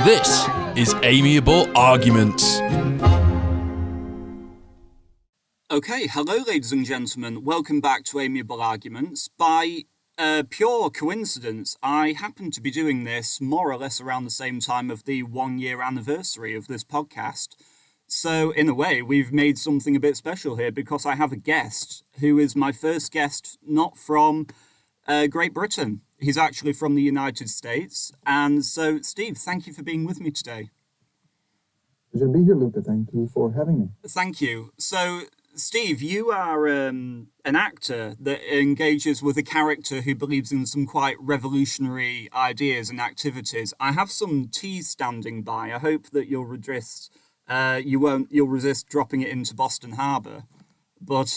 This is Amiable Arguments. Okay, hello ladies and gentlemen, welcome back to Amiable Arguments. By pure coincidence, I happen to be doing this more or less around the same time of the 1-year anniversary of this podcast. So in a way, we've made something a bit special here because I have a guest who is my first guest not from Great Britain. He's actually from the United States. And so, Steve, thank you for being with me today. Pleasure to be here, Luca. Thank you for having me. Thank you. So, Steve, you are an actor that engages with a character who believes in some quite revolutionary ideas and activities. I have some tea standing by. I hope that you'll resist dropping it into Boston Harbor. But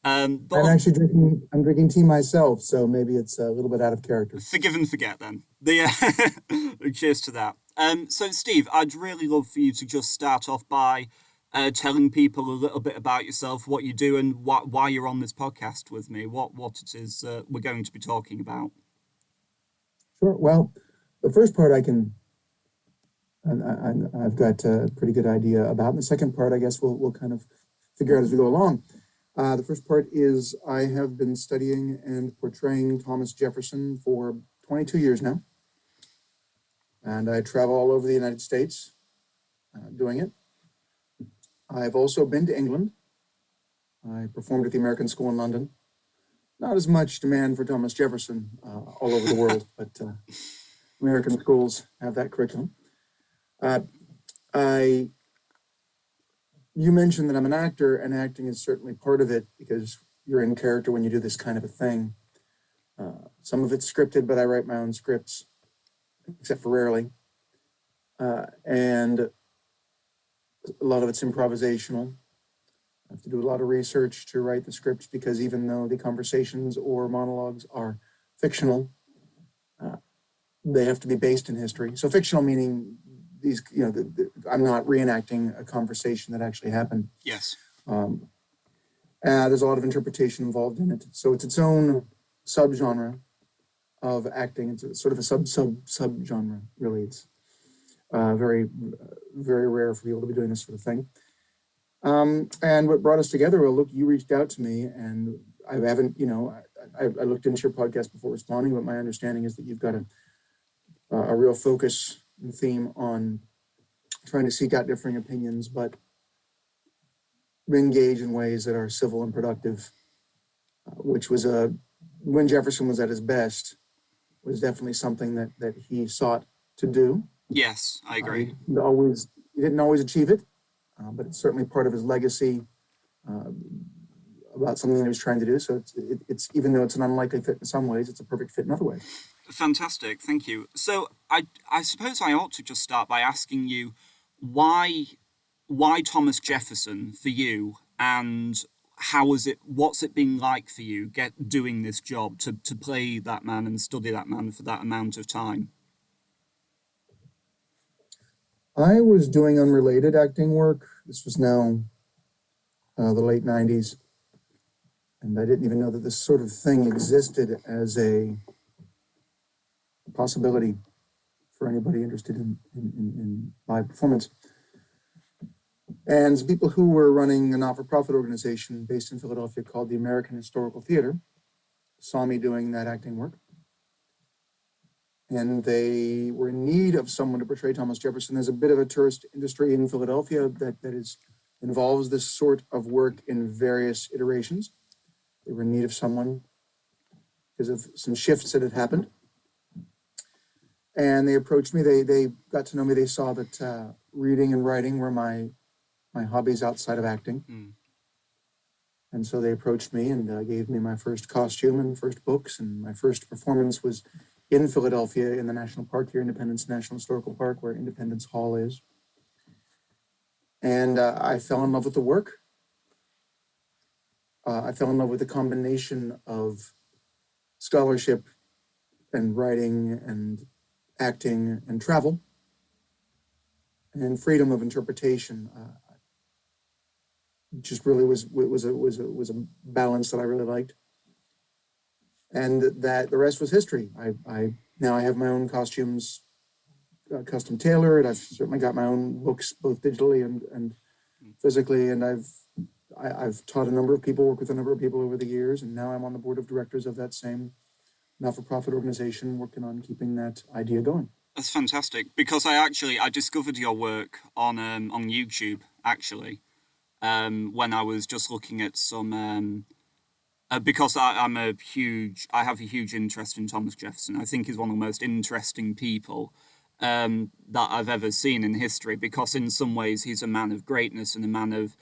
I'm drinking tea myself, so maybe it's a little bit out of character. Forgive and forget then. Cheers to that. So Steve, I'd really love for you to just start off by telling people a little bit about yourself, what you do, and why you're on this podcast with me, what it is we're going to be talking about. Sure. Well, the first part I've got a pretty good idea about. And the second part, I guess we'll kind of figure out as we go along. The first part is I have been studying and portraying Thomas Jefferson for 22 years now. And I travel all over the United States doing it. I've also been to England. I performed at the American School in London. Not as much demand for Thomas Jefferson all over the world, but American schools have that curriculum. You mentioned that I'm an actor, and acting is certainly part of it because you're in character when you do this kind of a thing. Some of it's scripted, but I write my own scripts, except for rarely. And a lot of it's improvisational. I have to do a lot of research to write the scripts because even though the conversations or monologues are fictional, they have to be based in history. So fictional meaning these, I'm not reenacting a conversation that actually happened. Yes. There's a lot of interpretation involved in it. So it's its own subgenre of acting. It's sort of a subgenre, really. It's very, very rare for people to be doing this sort of thing. And what brought us together, well, look, you reached out to me, and I haven't, I looked into your podcast before responding, but my understanding is that you've got a real focus and theme on trying to seek out differing opinions, but engage in ways that are civil and productive, which was when Jefferson was at his best, was definitely something that he sought to do. Yes, I agree. He didn't always achieve it, but it's certainly part of his legacy about something that he was trying to do. So it's even though it's an unlikely fit in some ways, it's a perfect fit in other ways. Fantastic, thank you. So I suppose I ought to just start by asking you why Thomas Jefferson for you, and what's it been like for you doing this job to play that man and study that man for that amount of time? I was doing unrelated acting work. This was now the late 90s. And I didn't even know that this sort of thing existed as a possibility for anybody interested in live performance. And some people who were running a not-for-profit organization based in Philadelphia called the American Historical Theater saw me doing that acting work. And they were in need of someone to portray Thomas Jefferson. There's a bit of a tourist industry in Philadelphia that involves this sort of work in various iterations. They were in need of someone because of some shifts that had happened. And they approached me. They got to know me. They saw that reading and writing were my hobbies outside of acting. Mm. And so they approached me and gave me my first costume and first books. And my first performance was in Philadelphia in the national park here, Independence National Historical Park, where Independence Hall is. And I fell in love with the work. I fell in love with the combination of scholarship and writing and acting and travel and freedom of interpretation. Just really was a balance that I really liked. And that the rest was history. I now I have my own costumes custom tailored. I've certainly got my own books, both digitally and physically, and I've taught a number of people, worked with a number of people over the years, and now I'm on the board of directors of that same not-for-profit organization, working on keeping that idea going. That's fantastic, because I discovered your work on YouTube actually, when I was just looking at some. Because I have a huge interest in Thomas Jefferson. I think he's one of the most interesting people that I've ever seen in history, because in some ways he's a man of greatness and a man of,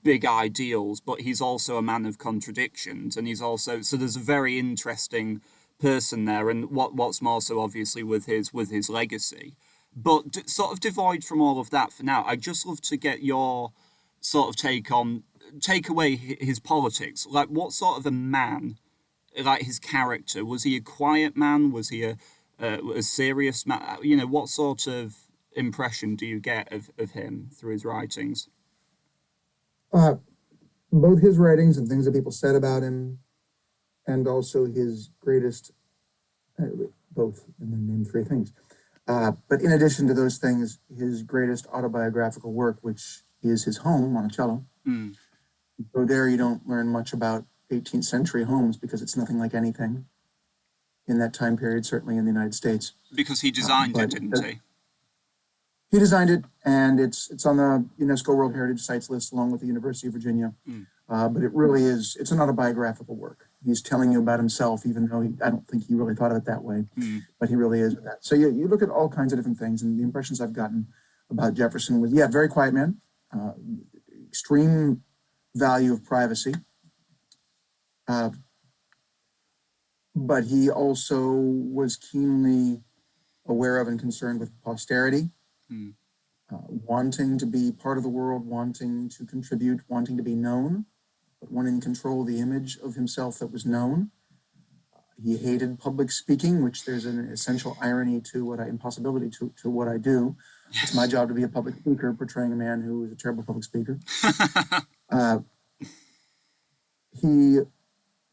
big ideals, but he's also a man of contradictions, and so there's a very interesting person there, and what's more so obviously with his legacy. But sort of devoid from all of that for now, I'd just love to get your sort of take away his politics. Like, what sort of a man, like his character? Was he a quiet man? Was he a serious man? What sort of impression do you get of him through his writings? Both his writings and things that people said about him, and also his greatest, both, and then name three things. But in addition to those things, his greatest autobiographical work, which is his home, Monticello. So there you don't learn much about 18th century homes, because it's nothing like anything in that time period, certainly in the United States. Because he designed it, didn't he? He designed it, and it's on the UNESCO World Heritage Sites list along with the University of Virginia. But it really is, it's an autobiographical work. He's telling you about himself, even though I don't think he really thought of it that way, but he really is with that. So you look at all kinds of different things, and the impressions I've gotten about Jefferson was, very quiet man, extreme value of privacy, but he also was keenly aware of and concerned with posterity, wanting to be part of the world, wanting to contribute, wanting to be known, but wanting to control the image of himself that was known. He hated public speaking, which there's an essential irony to impossibility to what I do. It's my job to be a public speaker, portraying a man who is a terrible public speaker.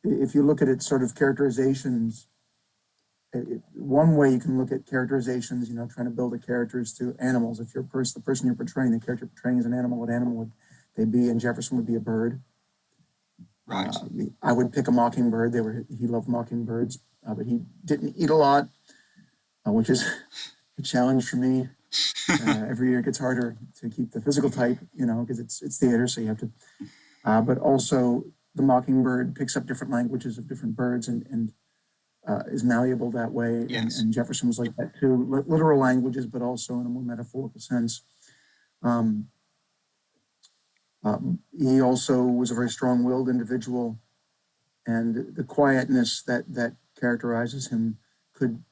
If you look at it sort of characterizations, one way you can look at characterizations, trying to build a character is through animals. If you're the person you're portraying, the character you're portraying is an animal, what animal would they be? And Jefferson would be a bird. Right. I would pick a mockingbird. He loved mockingbirds, but he didn't eat a lot, which is a challenge for me. Every year it gets harder to keep the physical type, because it's theater, so you have to. But also the mockingbird picks up different languages of different birds and is malleable that way. Yes. And Jefferson was like that too, literal languages, but also in a more metaphorical sense. He also was a very strong-willed individual, and the quietness that characterizes him could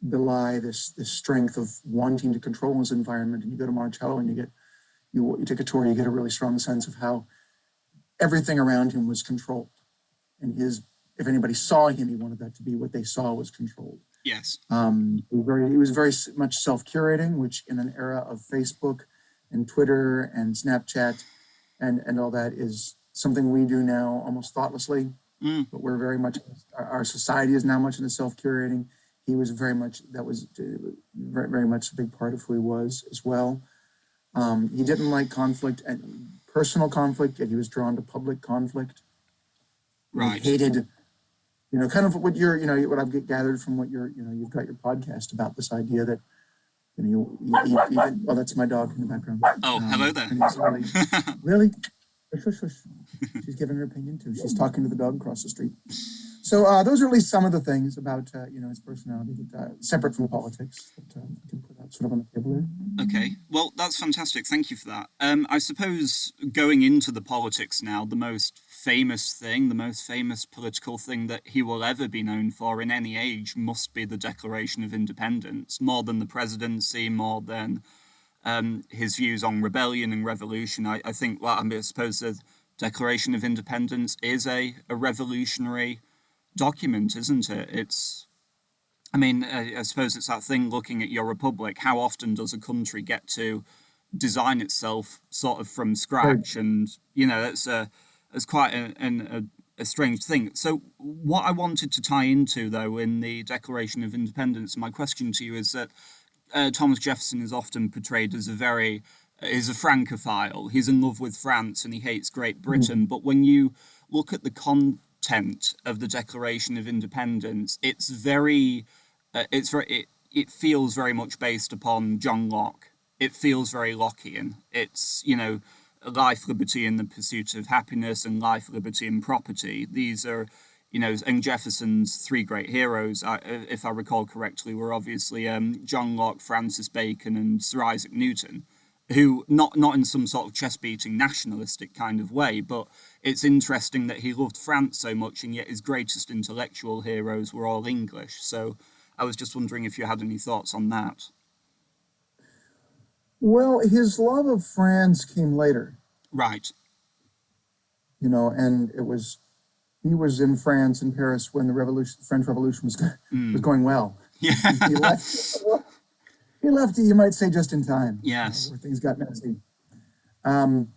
belie this strength of wanting to control his environment. And you go to Monticello and you take a tour, you get a really strong sense of how everything around him was controlled. And if anybody saw him, he wanted that to be what they saw was controlled. Yes. He was very much self-curating, which in an era of Facebook and Twitter and Snapchat and all that is something we do now almost thoughtlessly. But we're very much, our society is now much into self-curating. He was very much, that was very, very much a big part of who he was as well. He didn't like conflict and personal conflict, yet he was drawn to public conflict. Right. He hated, kind of what what I've gathered from what you've got your podcast about, this idea that, well, that's my dog in the background. Oh, hello there. Really? Shush, shush. She's giving her opinion too. She's talking to the dog across the street. So those are at least some of the things about his personality that separate from politics that you can put out sort of on the table there. Okay, well, that's fantastic. Thank you for that. I suppose going into the politics now, the most famous political thing that he will ever be known for in any age must be the Declaration of Independence, more than the presidency, more than his views on rebellion and revolution. I think, I suppose the Declaration of Independence is a revolutionary document, isn't it? I suppose it's that thing, looking at your republic, how often does a country get to design itself sort of from scratch? And, it's quite a strange thing. So what I wanted to tie into, though, in the Declaration of Independence, my question to you is that Thomas Jefferson is often portrayed as is a Francophile. He's in love with France and he hates Great Britain. But when you look at the content of the Declaration of Independence, it feels very much based upon John Locke. It feels very Lockean. It's, life, liberty, and the pursuit of happiness, and life, liberty, and property. These are, and Jefferson's three great heroes, if I recall correctly, were obviously John Locke, Francis Bacon, and Sir Isaac Newton, who, not in some sort of chest-beating nationalistic kind of way, but it's interesting that he loved France so much, and yet his greatest intellectual heroes were all English. So I was just wondering if you had any thoughts on that. Well, his love of France came later. Right. And he was in France, in Paris, when the French Revolution was going well. Yeah. He left, you might say, just in time. Yes. Where things got messy. And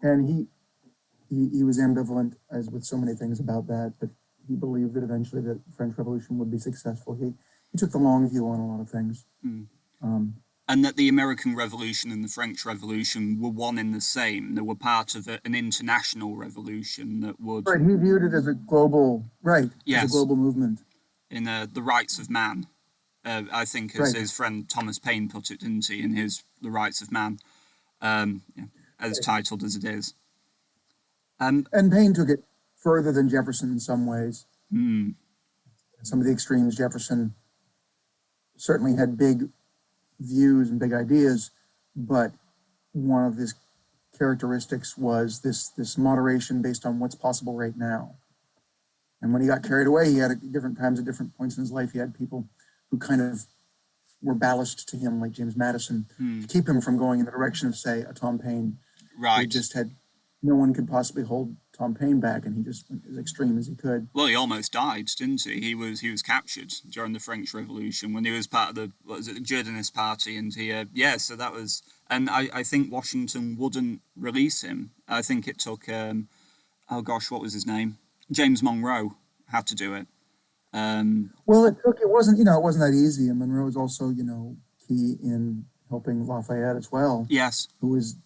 he was ambivalent, as with so many things about that, but he believed that eventually the French Revolution would be successful. He took the long view on a lot of things. And that the American Revolution and the French Revolution were one in the same. They were part of an international revolution that would... Right, he viewed it as a global, yes, as a global movement. In the rights of man, I think, as his friend Thomas Paine put it, didn't he, in his The Rights of Man, as titled as it is. And Paine took it further than Jefferson in some ways. Some of the extremes, Jefferson certainly had big views and big ideas, but one of his characteristics was this moderation based on what's possible right now. And when he got carried away, he had at different times, at different points in his life, he had people who kind of were ballast to him, like James Madison, to keep him from going in the direction of, say, a Tom Paine. Right. He just had, no one could possibly hold Tom Paine back, and he just went as extreme as he could. Well, he almost died, didn't he? He was captured during the French Revolution when he was part of the Jeffersonist Party, and so that was, and I think Washington wouldn't release him. I think it took, what was his name? James Monroe had to do it. Well, it wasn't that easy, and Monroe was also, key in helping Lafayette as well. Yes. Who was,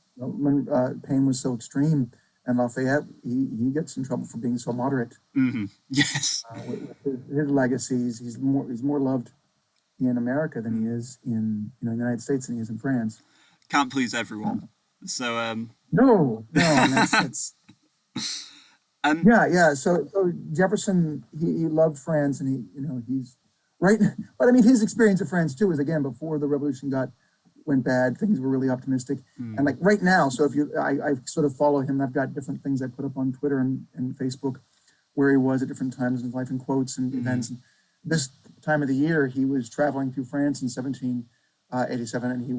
Paine was so extreme. And Lafayette, he gets in trouble for being so moderate. Mm-hmm. Yes. With his legacies, he's more loved in America than he is in the United States than he is in France. Can't please everyone. So no, that's yeah. So Jefferson, he loved France, and he's right. But I mean, his experience of France too is, again, before the revolution went bad, things were really optimistic. And like right now, so if I sort of follow him, I've got different things I put up on Twitter and Facebook where he was at different times in his life, and quotes and events. And this time of the year, he was traveling through France in 1787, and he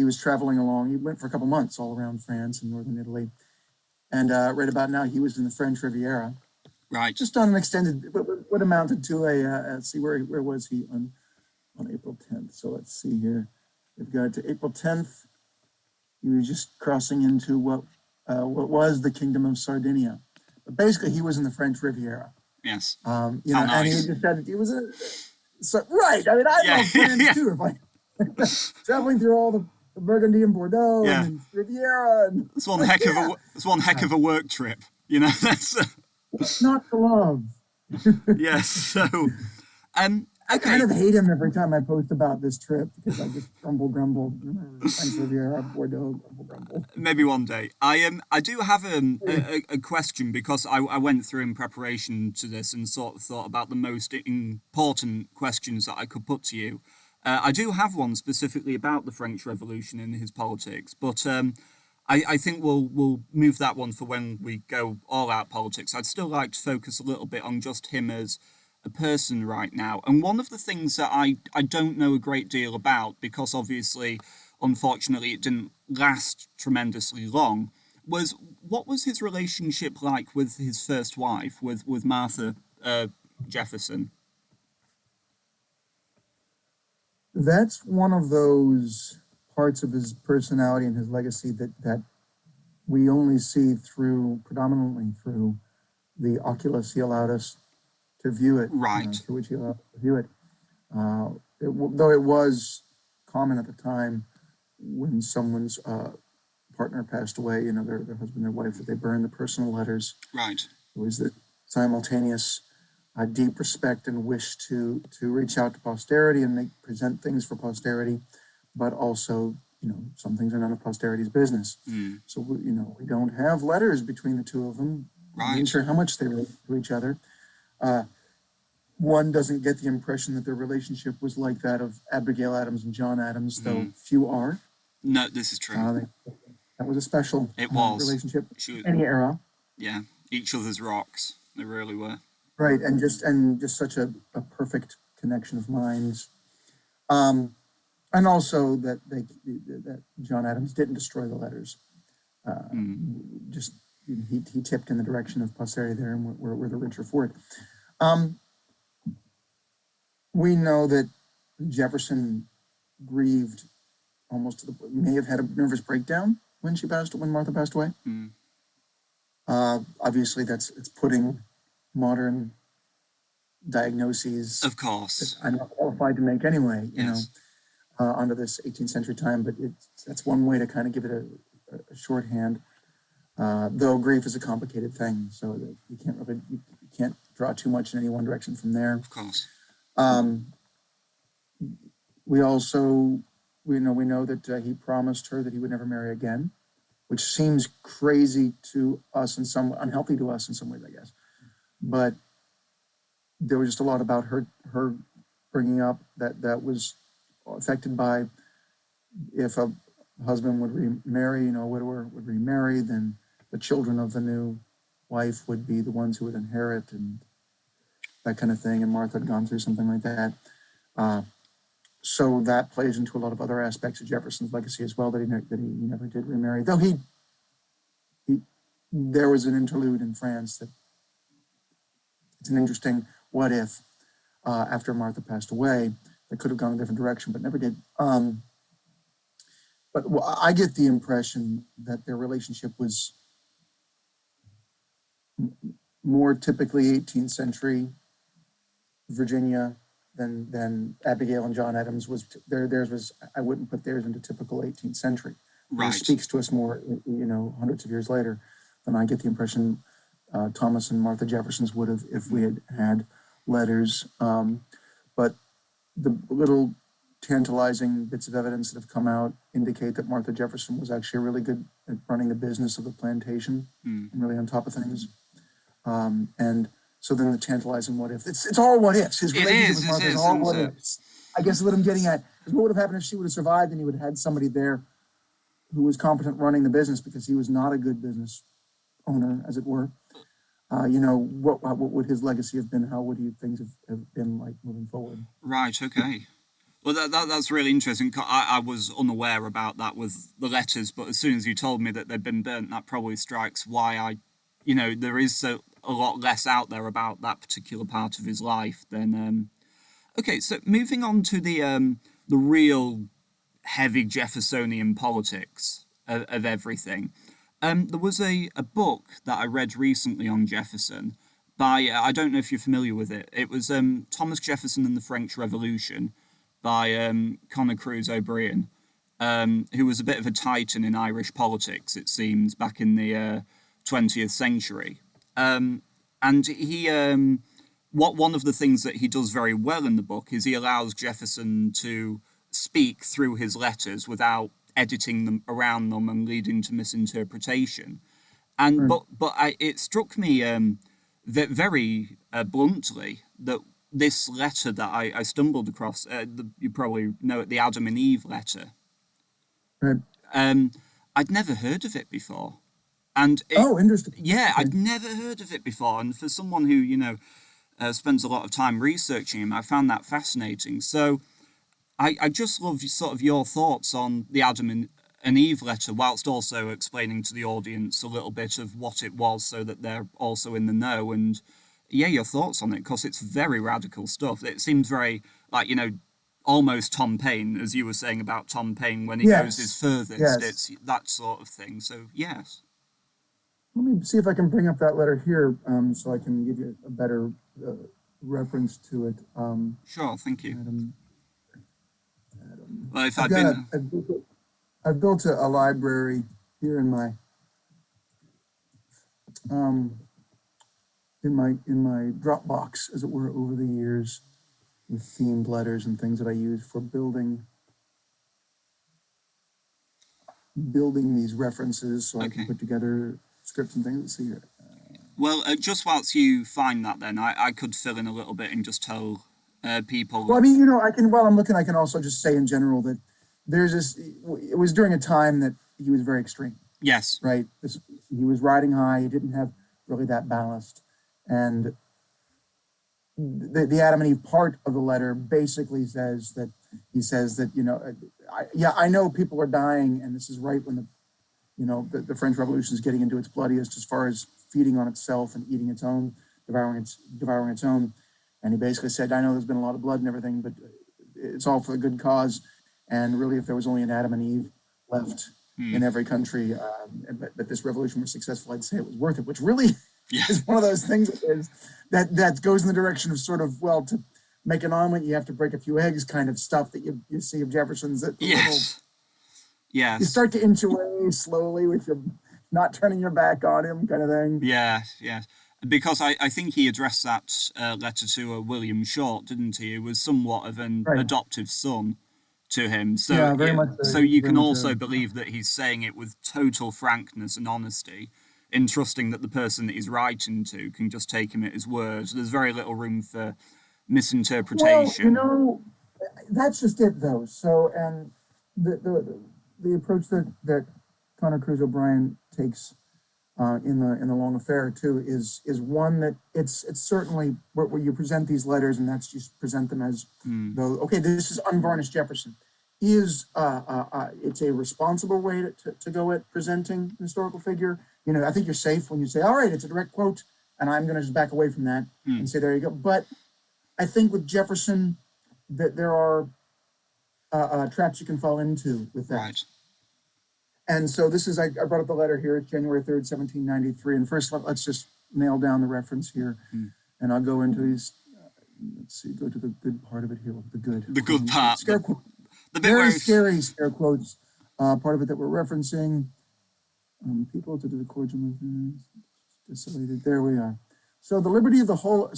was traveling along. He went for a couple months all around France and northern Italy. And right about now, he was in the French Riviera. Right. Just on an extended, what amounted to let's see, where was he on April 10th. So let's see here. We've got to April 10th. He was just crossing into what was the Kingdom of Sardinia. But basically, he was in the French Riviera. Yes. And nice. he just said he was right. I mean, I love France too. If I traveling through all the Burgundy and Bordeaux and Riviera. And, it's one heck of a work trip. That's not to love. Yes. So, I kind of hate him every time I post about this trip because I just grumble. French Riviera, Bordeaux, grumble. Maybe one day. I do have a question, because I went through in preparation to this and sort of thought about the most important questions that I could put to you. I do have one specifically about the French Revolution and his politics, but I think we'll move that one for when we go all out politics. I'd still like to focus a little bit on just him as a person right now. And one of the things that I don't know a great deal about, because obviously, unfortunately, it didn't last tremendously long, was what was his relationship like with his first wife, with Martha Jefferson? That's one of those parts of his personality and his legacy that we only see predominantly through the oculus he allowed us view it, Right. through which he allowed to view it. Though it was common at the time when someone's partner passed away, their husband, their wife, that they burned the personal letters. Right. It was the simultaneous deep respect and wish to reach out to posterity and present things for posterity, but also, some things are none of posterity's business. So we don't have letters between the two of them. Right. I'm not sure how much they relate to each other. One doesn't get the impression that their relationship was like that of Abigail Adams and John Adams, though few are. No, this is true. That was a special relationship. Any era. Yeah, each other's rocks. They really were. Right, and just such a perfect connection of minds. And also that John Adams didn't destroy the letters. Just he tipped in the direction of posterity there, and we're the richer for it. We know that Jefferson grieved almost to may have had a nervous breakdown when Martha passed away. Obviously, it's putting modern diagnoses, of course, I'm not qualified to make anyway. Yes. Onto this 18th century time, but that's one way to kind of give it a shorthand. Though grief is a complicated thing, so that you can't draw too much in any one direction from there. Of course. We also we know that he promised her that he would never marry again, which seems crazy to us and unhealthy to us in some ways, I guess. But there was just a lot about her bringing up that was affected by if a husband would remarry, a widower would remarry, then the children of the new wife would be the ones who would inherit and that kind of thing. And Martha had gone through something like that. So that plays into a lot of other aspects of Jefferson's legacy as well, that he never did remarry. Though there was an interlude in France that it's an interesting what if after Martha passed away, that could have gone a different direction, but never did. But I get the impression that their relationship was more typically 18th century Virginia than Abigail and John Adams was. Theirs was. I wouldn't put theirs into typical 18th century. Right. It speaks to us more, hundreds of years later, than I get the impression Thomas and Martha Jeffersons would have if we had letters. But the little tantalizing bits of evidence that have come out indicate that Martha Jefferson was actually really good at running the business of the plantation and really on top of things. And so then the tantalizing what if. It's all what ifs. His relationship with Martha is all what ifs. I guess what I'm getting at is what would have happened if she would have survived and he would have had somebody there who was competent running the business, because he was not a good business owner, as it were. What would his legacy have been? How would things have been like moving forward? Right, okay. Well, that's really interesting. I was unaware about that with the letters, but as soon as you told me that they'd been burnt, that probably strikes why there is a lot less out there about that particular part of his life than... Okay, so moving on to the real heavy Jeffersonian politics of everything. There was a book that I read recently on Jefferson by, I don't know if you're familiar with it. It was Thomas Jefferson and the French Revolution by Conor Cruise O'Brien, who was a bit of a titan in Irish politics, it seems, back in the 20th century. And he, one of the things that he does very well in the book is he allows Jefferson to speak through his letters without editing them around them and leading to misinterpretation. And it struck me that very bluntly that this letter that I stumbled across, you probably know it, the Adam and Eve letter. Right. I'd never heard of it before. And interesting. Yeah, I'd never heard of it before. And for someone who, spends a lot of time researching him, I found that fascinating. So I just love sort of your thoughts on the Adam and Eve letter, whilst also explaining to the audience a little bit of what it was so that they're also in the know. And yeah, your thoughts on it, because it's very radical stuff. It seems very, almost Tom Paine, as you were saying about Tom Paine when he goes his furthest. Yes. It's that sort of thing. So, yes. Let me see if I can bring up that letter here so I can give you a better reference to it. Sure, thank you. Adam, Well, if I've I've got been... I've built a library here in my um, in my Dropbox, as it were, over the years, with themed letters and things that I use for building these references, so I can put together scripts and things. Let's see here. Well, just whilst you find that, then I could fill in a little bit and just tell people. Well, I mean, I can, while I'm looking, I can also just say in general that there's this. It was during a time that he was very extreme. Yes. Right. He was riding high. He didn't have really that ballast, and the Adam and Eve part of the letter basically says that I know people are dying, and this is right when the French Revolution is getting into its bloodiest as far as feeding on itself and eating its own, devouring its own. And he basically said, I know there's been a lot of blood and everything, but it's all for a good cause. And really, if there was only an Adam and Eve left in every country, but this revolution was successful, I'd say it was worth it, which really is one of those things that goes in the direction of sort of, well, to make an omelet, you have to break a few eggs kind of stuff that you see of Jefferson's. That Yes. You start to inch away slowly with your not turning your back on him kind of thing. Yes. Because I think he addressed that letter to William Short, didn't he? Who was somewhat of an adoptive son to him. So, very much so. So you can also believe that he's saying it with total frankness and honesty, in trusting that the person that he's writing to can just take him at his word. There's very little room for misinterpretation. Well, that's just it, though. So, and the approach that Connor Cruz O'Brien takes in the long affair too is one that it's certainly where you present these letters, and that's just present them as though, okay, this is unvarnished Jefferson. It's a responsible way to go at presenting an historical figure. I think you're safe when you say, all right, it's a direct quote, and I'm going to just back away from that and say, there you go. But I think with Jefferson, that there are traps you can fall into with that. Right. And so this is, I brought up the letter here. It's January 3rd, 1793. And first, let's just nail down the reference here. And I'll go into these, go to the good part of it here. The good part. Scare quote. The bit very scary scare quotes. Part of it that we're referencing. People to do the cordial desolated. There we are. So the liberty of the whole,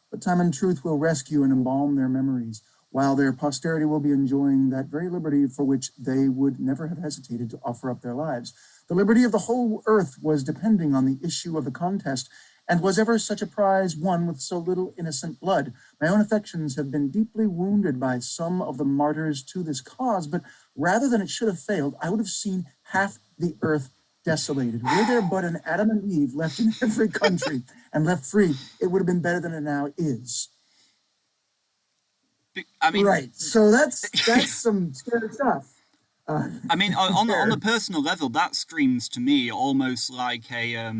but time and truth will rescue and embalm their memories, while their posterity will be enjoying that very liberty for which they would never have hesitated to offer up their lives. The liberty of the whole earth was depending on the issue of the contest, and was ever such a prize won with so little innocent blood. My own affections have been deeply wounded by some of the martyrs to this cause, but rather than it should have failed, I would have seen half the earth desolated. Were there but an Adam and Eve left in every country and left free, it would have been better than it now is. I mean, right. So that's some scary stuff. I mean, on a personal level, that screams to me almost like a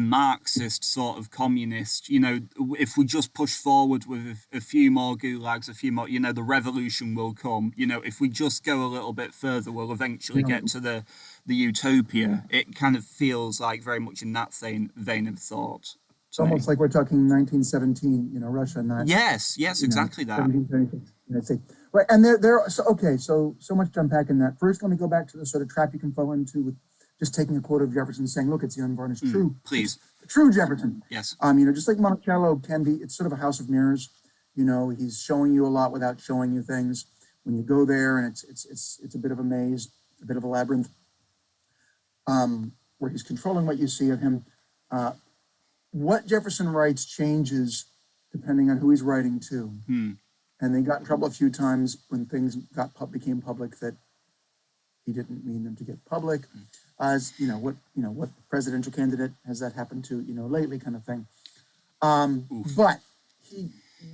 Marxist sort of communist. If we just push forward with a few more gulags, a few more, the revolution will come. If we just go a little bit further, we'll eventually get to the utopia. It kind of feels like very much in that vein of thought. It's almost like we're talking 1917, Russia, not... Yes, exactly that. 1776. Right, and so much to unpack in that. First, let me go back to the sort of trap you can fall into with just taking a quote of Jefferson saying, look, it's the unvarnished true. Please. True Jefferson. Yes. Just like Monticello can be, it's sort of a house of mirrors. He's showing you a lot without showing you things. When you go there, and it's a bit of a maze, a bit of a labyrinth, where he's controlling what you see of him. What Jefferson writes changes depending on who he's writing to. And they got in trouble a few times when things became public that he didn't mean them to get public. As what presidential candidate has that happened to, lately, kind of thing. But he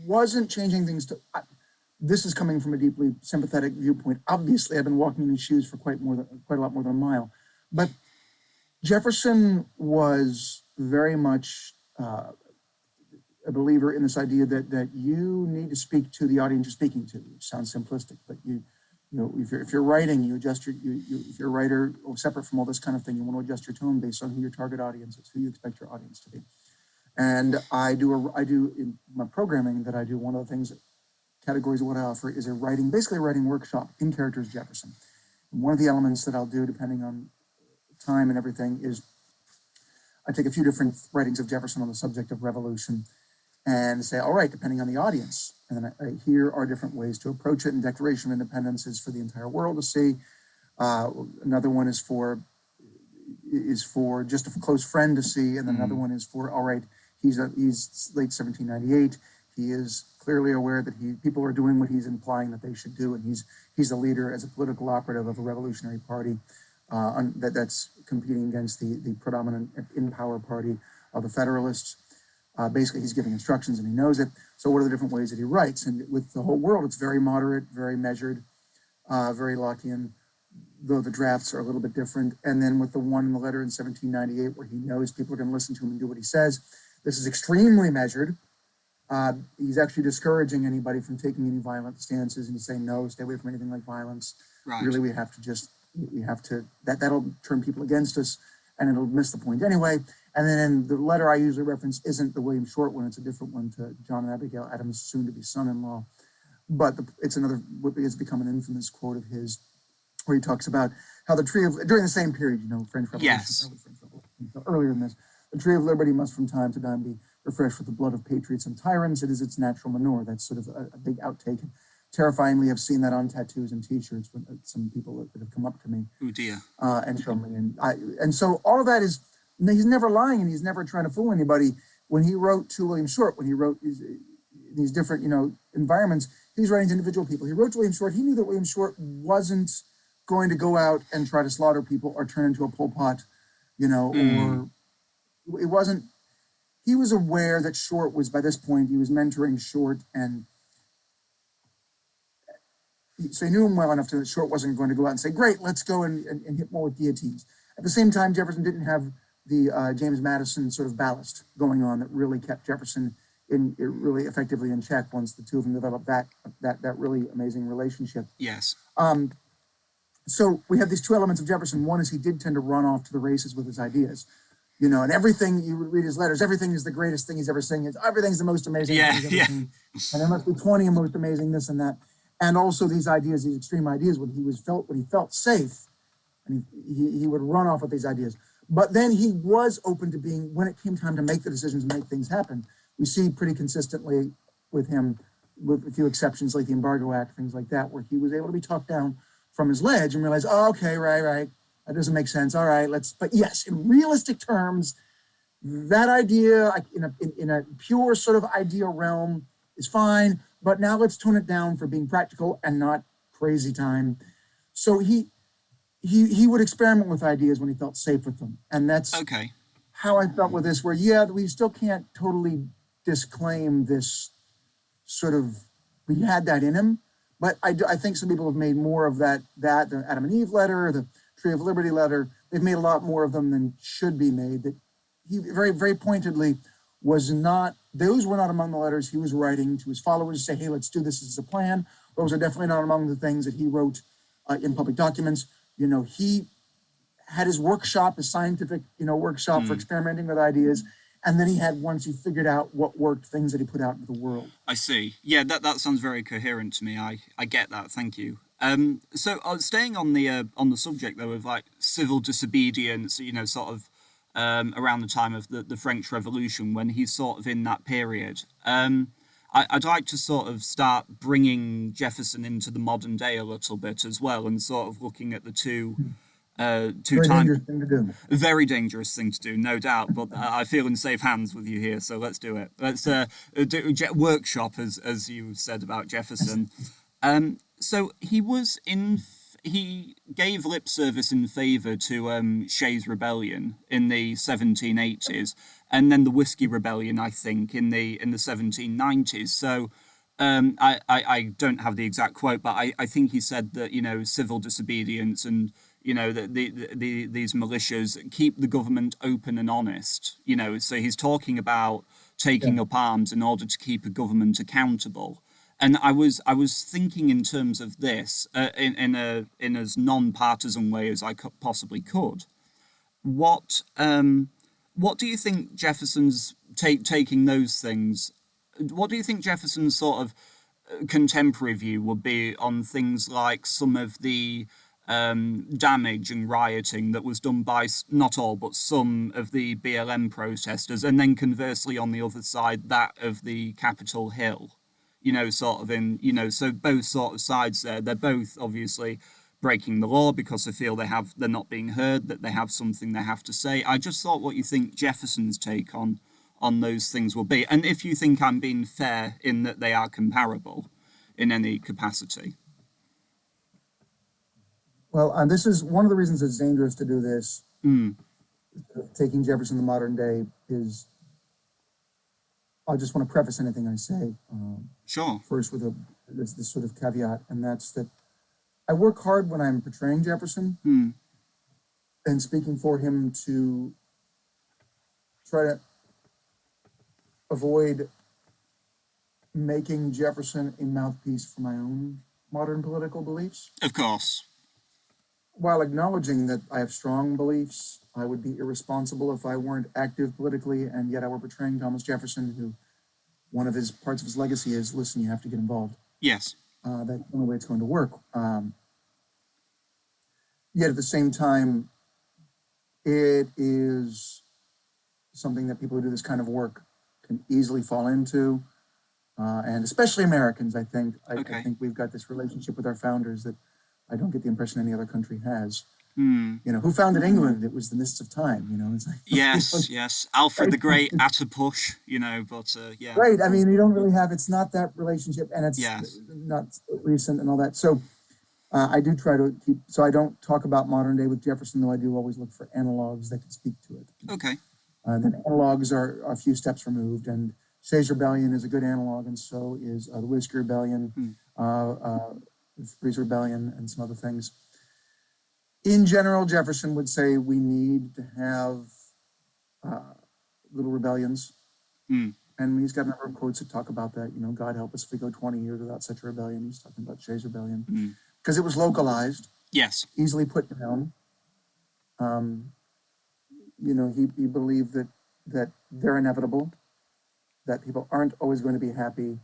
wasn't changing things to. This is coming from a deeply sympathetic viewpoint. Obviously, I've been walking in his shoes for quite a lot more than a mile. But Jefferson was very much a believer in this idea that you need to speak to the audience you're speaking to, which sounds simplistic, but if you're writing, you adjust if you're a writer, separate from all this kind of thing, you want to adjust your tone based on who your target audience is, who you expect your audience to be. And I do in my programming that I do, one of the things, categories of what I offer is basically a writing workshop in Characters Jefferson. And one of the elements that I'll do, depending on time and everything, is I take a few different writings of Jefferson on the subject of revolution and say, all right, depending on the audience, and then here are different ways to approach it. And Declaration of Independence is for the entire world to see. Another one is for just a close friend to see, and then another one is for, all right, he's late 1798. He is clearly aware that people are doing what he's implying that they should do, and he's a leader as a political operative of a revolutionary party that's competing against the predominant in power party of the Federalists. Basically, he's giving instructions and he knows it. So what are the different ways that he writes? And with the whole world, it's very moderate, very measured, very Lockean, though the drafts are a little bit different. And then with the one in the letter in 1798, where he knows people are going to listen to him and do what he says, this is extremely measured. He's actually discouraging anybody from taking any violent stances, and he's saying, no, stay away from anything like violence. Right. Really, that'll turn people against us, and it'll miss the point anyway. And then in the letter I usually reference isn't the William Short one, it's a different one to John and Abigail Adams' soon-to-be son-in-law. But it's become an infamous quote of his, where he talks about how during the same period, French Revolution, yes, early French Revolution, earlier than this, the tree of liberty must from time to time be refreshed with the blood of patriots and tyrants. It is its natural manure. That's sort of a big outtake. Terrifyingly, I've seen that on tattoos and T-shirts with some people that have come up to me. Oh dear. And shown me. And so all of that is, he's never lying, and he's never trying to fool anybody. When he wrote to William Short, when he wrote these different, environments, he's writing to individual people. He wrote to William Short. He knew that William Short wasn't going to go out and try to slaughter people or turn into a Pol Pot, or it wasn't. He was aware that Short was, by this point, he was mentoring Short, and so he knew him well enough that Short wasn't going to go out and say, great, let's go and hit more with guillotines. At the same time, Jefferson didn't have the James Madison sort of ballast going on that really kept Jefferson really effectively in check once the two of them developed that really amazing relationship. Yes. So we have these two elements of Jefferson. One is he did tend to run off to the races with his ideas. And everything, you read his letters, everything is the greatest thing he's ever seen. Everything's the most amazing thing he's ever seen. And there must be 20 most amazing this and that. And also these ideas, these extreme ideas, when he felt safe, and he would run off with these ideas. But then he was open to being, when it came time to make the decisions and make things happen, we see pretty consistently with him, with a few exceptions like the Embargo Act, things like that, where he was able to be talked down from his ledge and realize, oh, okay, right. That doesn't make sense. All right, but yes, in realistic terms, that idea in a pure sort of idea realm is fine, but now let's tone it down for being practical and not crazy time. So he would experiment with ideas when he felt safe with them. And that's okay. How I felt with this, where, we still can't totally disclaim this sort of, we had that in him, but I think some people have made more of that, the Adam and Eve letter, the Tree of Liberty letter, they've made a lot more of them than should be made, that he very, very pointedly those were not among the letters he was writing to his followers to say, hey, let's do this as a plan. Those are definitely not among the things that he wrote in public documents. He had his workshop, his scientific, workshop for experimenting with ideas. And then he had, once he figured out what worked, things that he put out into the world. I see. Yeah, that sounds very coherent to me. I get that. Thank you. So staying on the subject though of like civil disobedience, sort of around the time of the French Revolution, when he's sort of in that period, I'd like to sort of start bringing Jefferson into the modern day a little bit as well, and sort of looking at the two dangerous thing to do. Very dangerous thing to do, no doubt. But I feel in safe hands with you here, so let's do it. Let's do workshop, as you said about Jefferson. So he gave lip service in favour to Shays' Rebellion in the 1780s, and then the Whiskey Rebellion, I think, in the 1790s. So I don't have the exact quote, but I think he said that civil disobedience and these militias keep the government open and honest. So he's talking about taking up arms in order to keep a government accountable. And I was thinking in terms of this in as non-partisan way as I possibly could. What What do you think Jefferson's taking those things? What do you think Jefferson's sort of contemporary view would be on things like some of the damage and rioting that was done by not all but some of the BLM protesters, and then conversely on the other side that of the Capitol Hill? Sort of so both sort of sides there. They're both obviously breaking the law because they feel they're not being heard, that they have something they have to say. I just thought what you think Jefferson's take on those things will be, and if you think I'm being fair in that they are comparable in any capacity. Well, this is one of the reasons it's dangerous to do this. Taking Jefferson to modern day is, I just want to preface anything I say. Sure. First with this sort of caveat, and that's that I work hard when I'm portraying Jefferson and speaking for him to try to avoid making Jefferson a mouthpiece for my own modern political beliefs. Of course. While acknowledging that I have strong beliefs, I would be irresponsible if I weren't active politically, and yet I were portraying Thomas Jefferson, who one of his parts of his legacy is, listen, you have to get involved. Yes. That's the only way it's going to work. Yet at the same time, it is something that people who do this kind of work can easily fall into, and especially Americans, I think. I think we've got this relationship with our founders that I don't get the impression any other country has. Who founded England? It was the mists of time. It's like yes. Alfred the Great at a push. But yeah. Right. I mean, you don't really have. It's not that relationship, and it's not recent and all that. So I do try to keep. So I don't talk about modern day with Jefferson, though I do always look for analogs that can speak to it. Okay. Then analogs are a few steps removed, and Shays' Rebellion is a good analog, and so is the Whiskey Rebellion, Freeze Rebellion, and some other things. In general, Jefferson would say we need to have little rebellions. And he's got a number of quotes that talk about that. God help us if we go 20 years without such a rebellion. He's talking about Shays' Rebellion. Because it was localized. Yes. Easily put down. He believed that they're inevitable, that people aren't always going to be happy,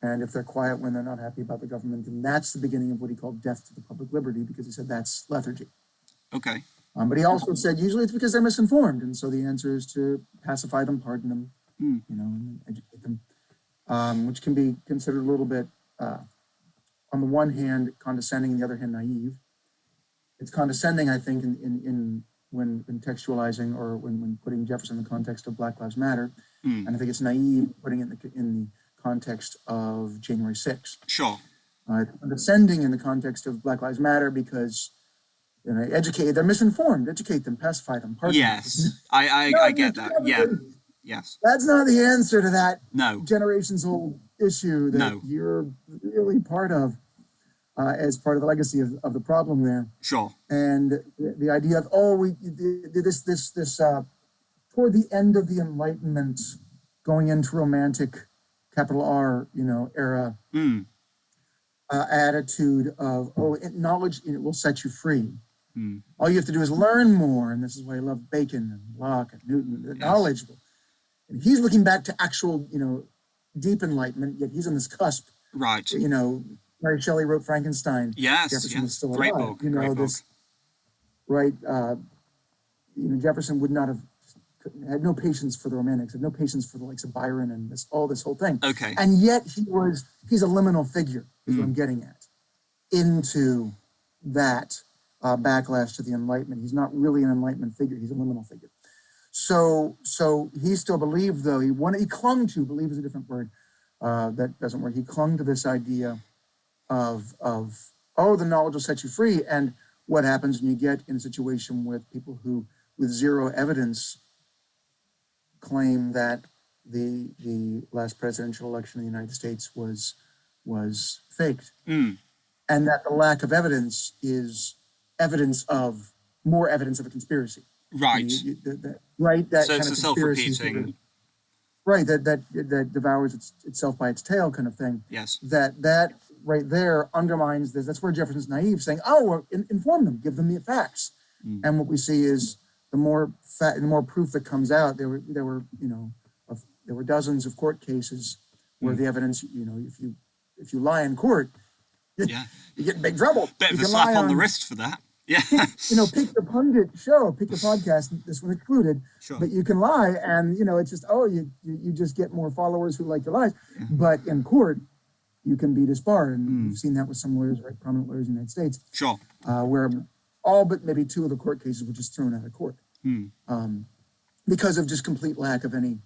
and if they're quiet when they're not happy about the government, then that's the beginning of what he called death to the public liberty, because he said that's lethargy. Okay. But he also said usually it's because they're misinformed, and so the answer is to pacify them, pardon them, and educate them, which can be considered a little bit, on the one hand, condescending, on the other hand, naive. It's condescending, I think, in when contextualizing or when putting Jefferson in the context of Black Lives Matter, and I think it's naive putting it in the context of January 6th. Sure. Condescending in the context of Black Lives Matter because they're misinformed, educate them, pacify them, pardon them. Yes, I get that. Yeah. Yes. That's not the answer to that generations old issue that you're really part of as part of the legacy of the problem there. Sure. And the idea of, this toward the end of the Enlightenment, going into romantic, capital R, era, attitude of, knowledge will set you free. All you have to do is learn more, and this is why I love Bacon and Locke and Newton. Knowledge, and he's looking back to actual, deep enlightenment. Yet he's on this cusp. Right. Mary Shelley wrote Frankenstein. Yes. Jefferson was still Great alive. book. Great book. Right. Jefferson would not have had no patience for the Romantics, had no patience for the likes of Byron and this whole thing. Okay. And yet he's a liminal figure, is what I'm getting at, into that backlash to the Enlightenment. He's not really an Enlightenment figure, he's a liminal figure. So he still believed, though, he clung to, believe is a different word, that doesn't work. He clung to this idea of the knowledge will set you free. And what happens when you get in a situation with people who, with zero evidence, claim that the last presidential election in the United States was faked, and that the lack of evidence is more evidence of a conspiracy. Right. That so kind it's of a self-repeating. Right. That devours itself by its tail, kind of thing. Yes. That right there undermines this. That's where Jefferson's naive, saying, inform them, give them the facts. And what we see is the more proof that comes out. There were there were dozens of court cases where the evidence, if you lie in court, you get in big trouble. Bit you of a slap on the wrist for that. Yeah. Pick your pundit show, pick your podcast, this one included. Sure. But you can lie, and it's just you just get more followers who like your lies. Yeah. But in court, you can be disbarred, and we've seen that with some lawyers, right? Prominent lawyers in the United States. Sure. Where all but maybe 2 of the court cases were just thrown out of court because of just complete lack of any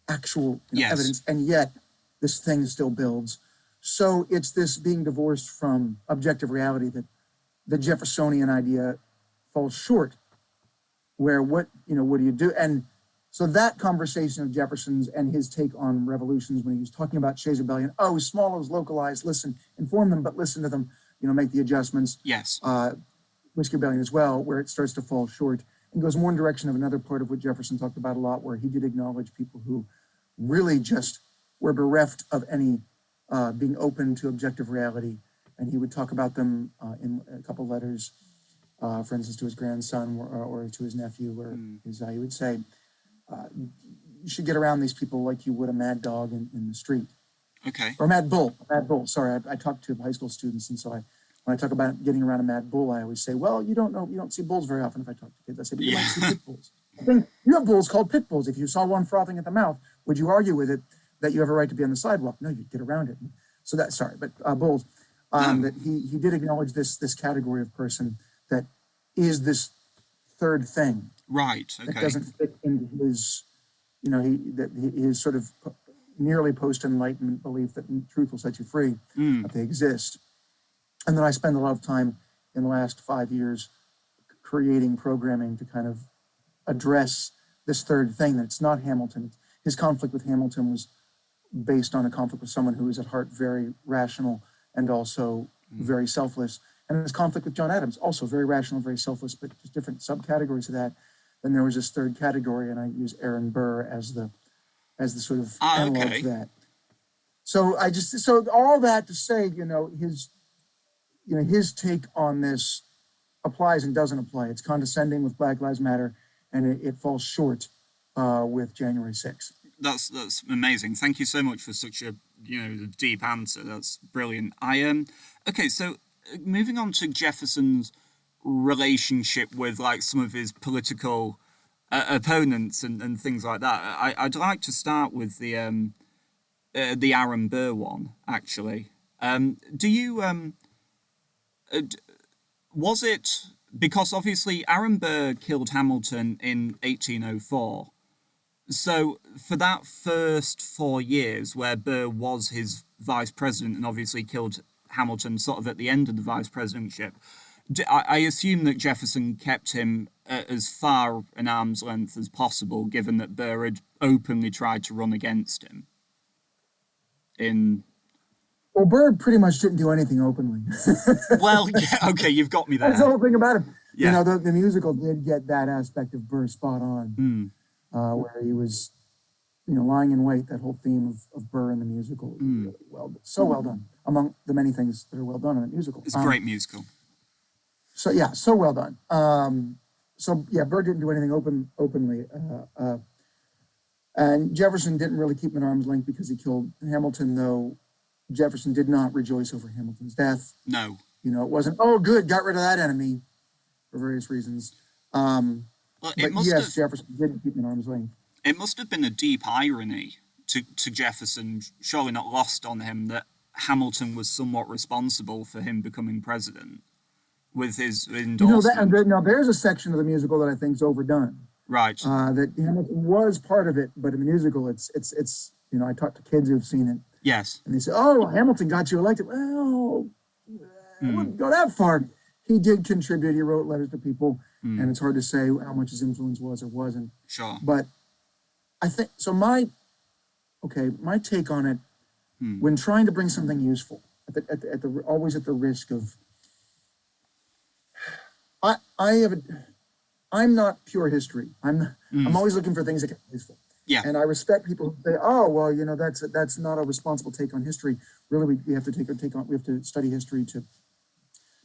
actual evidence, and yet this thing still builds. So it's this being divorced from objective reality that the Jeffersonian idea falls short, where what do you do? And so that conversation of Jefferson's and his take on revolutions, when he was talking about Shays' Rebellion, small, localized, listen, inform them, but listen to them, make the adjustments. Yes. Whiskey Rebellion as well, where it starts to fall short and goes more in direction of another part of what Jefferson talked about a lot, where he did acknowledge people who really just were bereft of any being open to objective reality. And he would talk about them in a couple letters, for instance, to his grandson or to his nephew, where he would say, you should get around these people like you would a mad dog in the street. Okay. Or a mad bull. Sorry, I talked to high school students, and so when I talk about getting around a mad bull, I always say, well, you don't see bulls very often if I talk to kids. I say, but you might see pit bulls. I think you have bulls called pit bulls. If you saw one frothing at the mouth, would you argue with it that you have a right to be on the sidewalk? No, you'd get around it. So bulls. That he did acknowledge this category of person that is this third thing. Right. Okay. That doesn't fit into his, his sort of nearly post-enlightenment belief that truth will set you free, that they exist. And then I spend a lot of time in the last 5 years creating programming to kind of address this third thing, that it's not Hamilton. His conflict with Hamilton was based on a conflict with someone who is at heart very rational and also very selfless. And his conflict with John Adams, also very rational, very selfless, but just different subcategories of that. Then there was this third category, and I use Aaron Burr as the sort of analog to that. So all that to say, his take on this applies and doesn't apply. It's condescending with Black Lives Matter, and it falls short with January 6th. That's amazing. Thank you so much for such a deep answer. That's brilliant. Okay, so moving on to Jefferson's relationship with some of his political opponents and things like that. I'd like to start with the Aaron Burr one, actually. Do you was it because obviously Aaron Burr killed Hamilton in 1804? So for that first 4 years where Burr was his vice president and obviously killed Hamilton sort of at the end of the vice presidentship, I assume that Jefferson kept him as far an arm's length as possible, given that Burr had openly tried to run against him. Well, Burr pretty much didn't do anything openly. Well, yeah, okay, you've got me there. That's the whole thing about him. Yeah. The musical did get that aspect of Burr spot on. Where he was, lying in wait, that whole theme of Burr in the musical. Really well done, among the many things that are well done in the musical. It's a great musical. So well done. Burr didn't do anything openly. And Jefferson didn't really keep him at arm's length because he killed Hamilton, though Jefferson did not rejoice over Hamilton's death. No. It wasn't, oh, good, got rid of that enemy, for various reasons. Jefferson didn't keep him at arm's length. It must have been a deep irony to Jefferson, surely not lost on him, that Hamilton was somewhat responsible for him becoming president with his endorsement. There's a section of the musical that I think is overdone. Right. That Hamilton was part of it, but in the musical, it's I talked to kids who've seen it. Yes. And they say, oh, Hamilton got you elected. Well, I wouldn't go that far. He did contribute. He wrote letters to people, and it's hard to say how much his influence was or wasn't. Sure. But I think, so my take on it, when trying to bring something useful, always at the risk of, I'm not pure history. I'm always looking for things that can be useful. Yeah. And I respect people who say, oh, well, that's not a responsible take on history. Really, we have to we have to study history to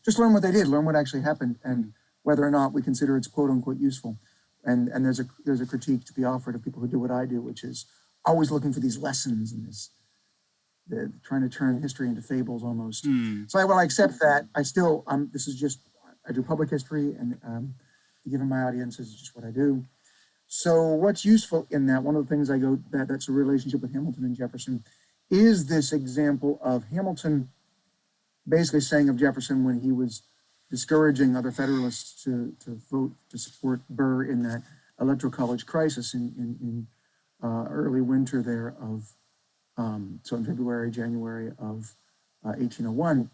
just learn what they did, learn what actually happened, and whether or not we consider it's quote unquote useful. And there's a critique to be offered of people who do what I do, which is always looking for these lessons and they're trying to turn history into fables almost. So while I accept that, I still I do public history, and given my audience, this is just what I do. So what's useful in that? One of the things that's a relationship with Hamilton and Jefferson is this example of Hamilton basically saying of Jefferson when he was discouraging other Federalists to vote to support Burr in that Electoral College crisis in early winter there of, so in January of 1801,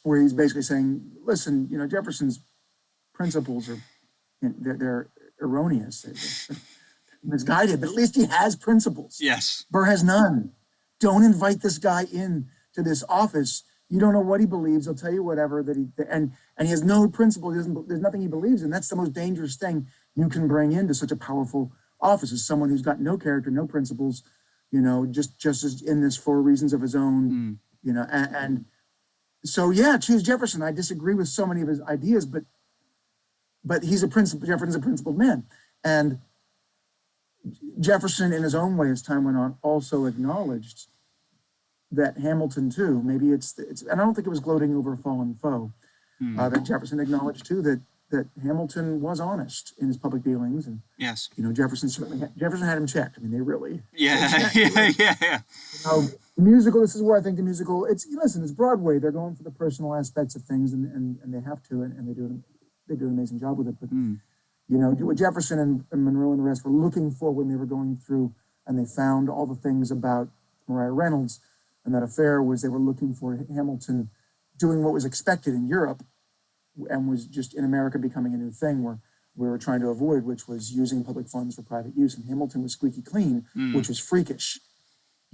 where he's basically saying, listen, Jefferson's principles they're erroneous, they're misguided, but at least he has principles. Yes. Burr has none. Don't invite this guy in to this office. You don't know what he believes. He'll tell you whatever and he has no principle. There's nothing he believes in. That's the most dangerous thing you can bring into such a powerful office, is someone who's got no character, no principles, just as in this for reasons of his own, and so yeah, choose Jefferson. I disagree with so many of his ideas, but Jefferson's a principled man, and Jefferson, in his own way, as time went on, also acknowledged that Hamilton too. Maybe it's, and I don't think it was gloating over a fallen foe. That Jefferson acknowledged too that Hamilton was honest in his public dealings, and yes, Jefferson had him checked. I mean, they really yeah. Musical. This is where I think the musical. It's Broadway. They're going for the personal aspects of things, and they have to, and they do an amazing job with it. But what Jefferson and Monroe and the rest were looking for when they were going through, and they found all the things about Maria Reynolds and that affair, was they were looking for Hamilton doing what was expected in Europe and was just in America becoming a new thing where we were trying to avoid, which was using public funds for private use. And Hamilton was squeaky clean, which was freakish,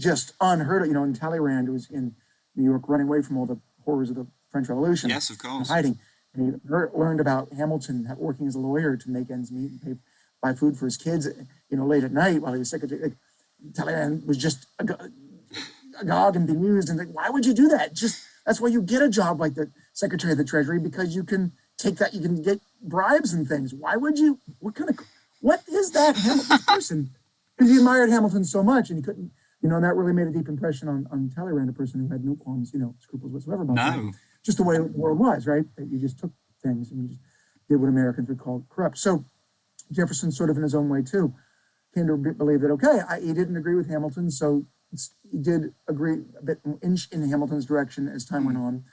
just unheard of. In Talleyrand, was in New York running away from all the horrors of the French Revolution. Yes, of course. Hiding. And he learned about Hamilton working as a lawyer to make ends meet and buy food for his kids, late at night while he was secretary. Talleyrand was just agog and bemused, and why would you do that? That's why you get a job like the Secretary of the Treasury, because you can take that, you can get bribes and things. Why would you? What is that Hamilton person? Because he admired Hamilton so much, and he couldn't, and that really made a deep impression on Talleyrand, a person who had no qualms, scruples whatsoever about that. Just the way the world was, right? That you just took things and you just did what Americans would call corrupt. So Jefferson, sort of in his own way too, came to believe that, he didn't agree with Hamilton, so he did agree a bit inch in Hamilton's direction as time went on.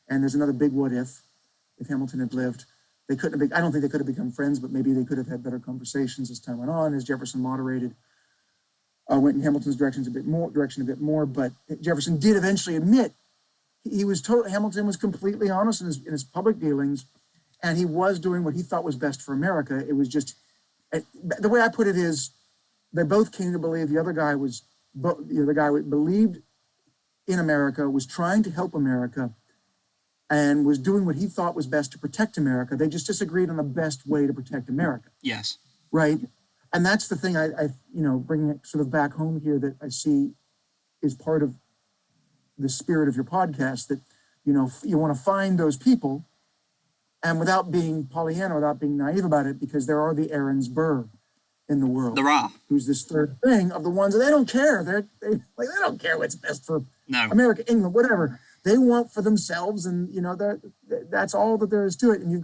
And there's another big what if Hamilton had lived. They couldn't have I don't think they could have become friends, but maybe they could have had better conversations as time went on, as Jefferson moderated, went in Hamilton's direction a bit more. But Jefferson did eventually admit Hamilton was completely honest in his public dealings, and he was doing what he thought was best for America. It was just, the way I put it is, they both came to believe the other guy was, the guy who believed in America, was trying to help America, and was doing what he thought was best to protect America. They just disagreed on the best way to protect America. Yes. Right? And that's the thing I bringing it sort of back home here, that I see is part of the spirit of your podcast, that, you want to find those people, and without being Pollyanna, without being naive about it, because there are the Aaron's Burr in the world. There are. Who's this third thing of the ones that they don't care. They don't care what's best for America, England, whatever. They want for themselves, and that's all that there is to it. And you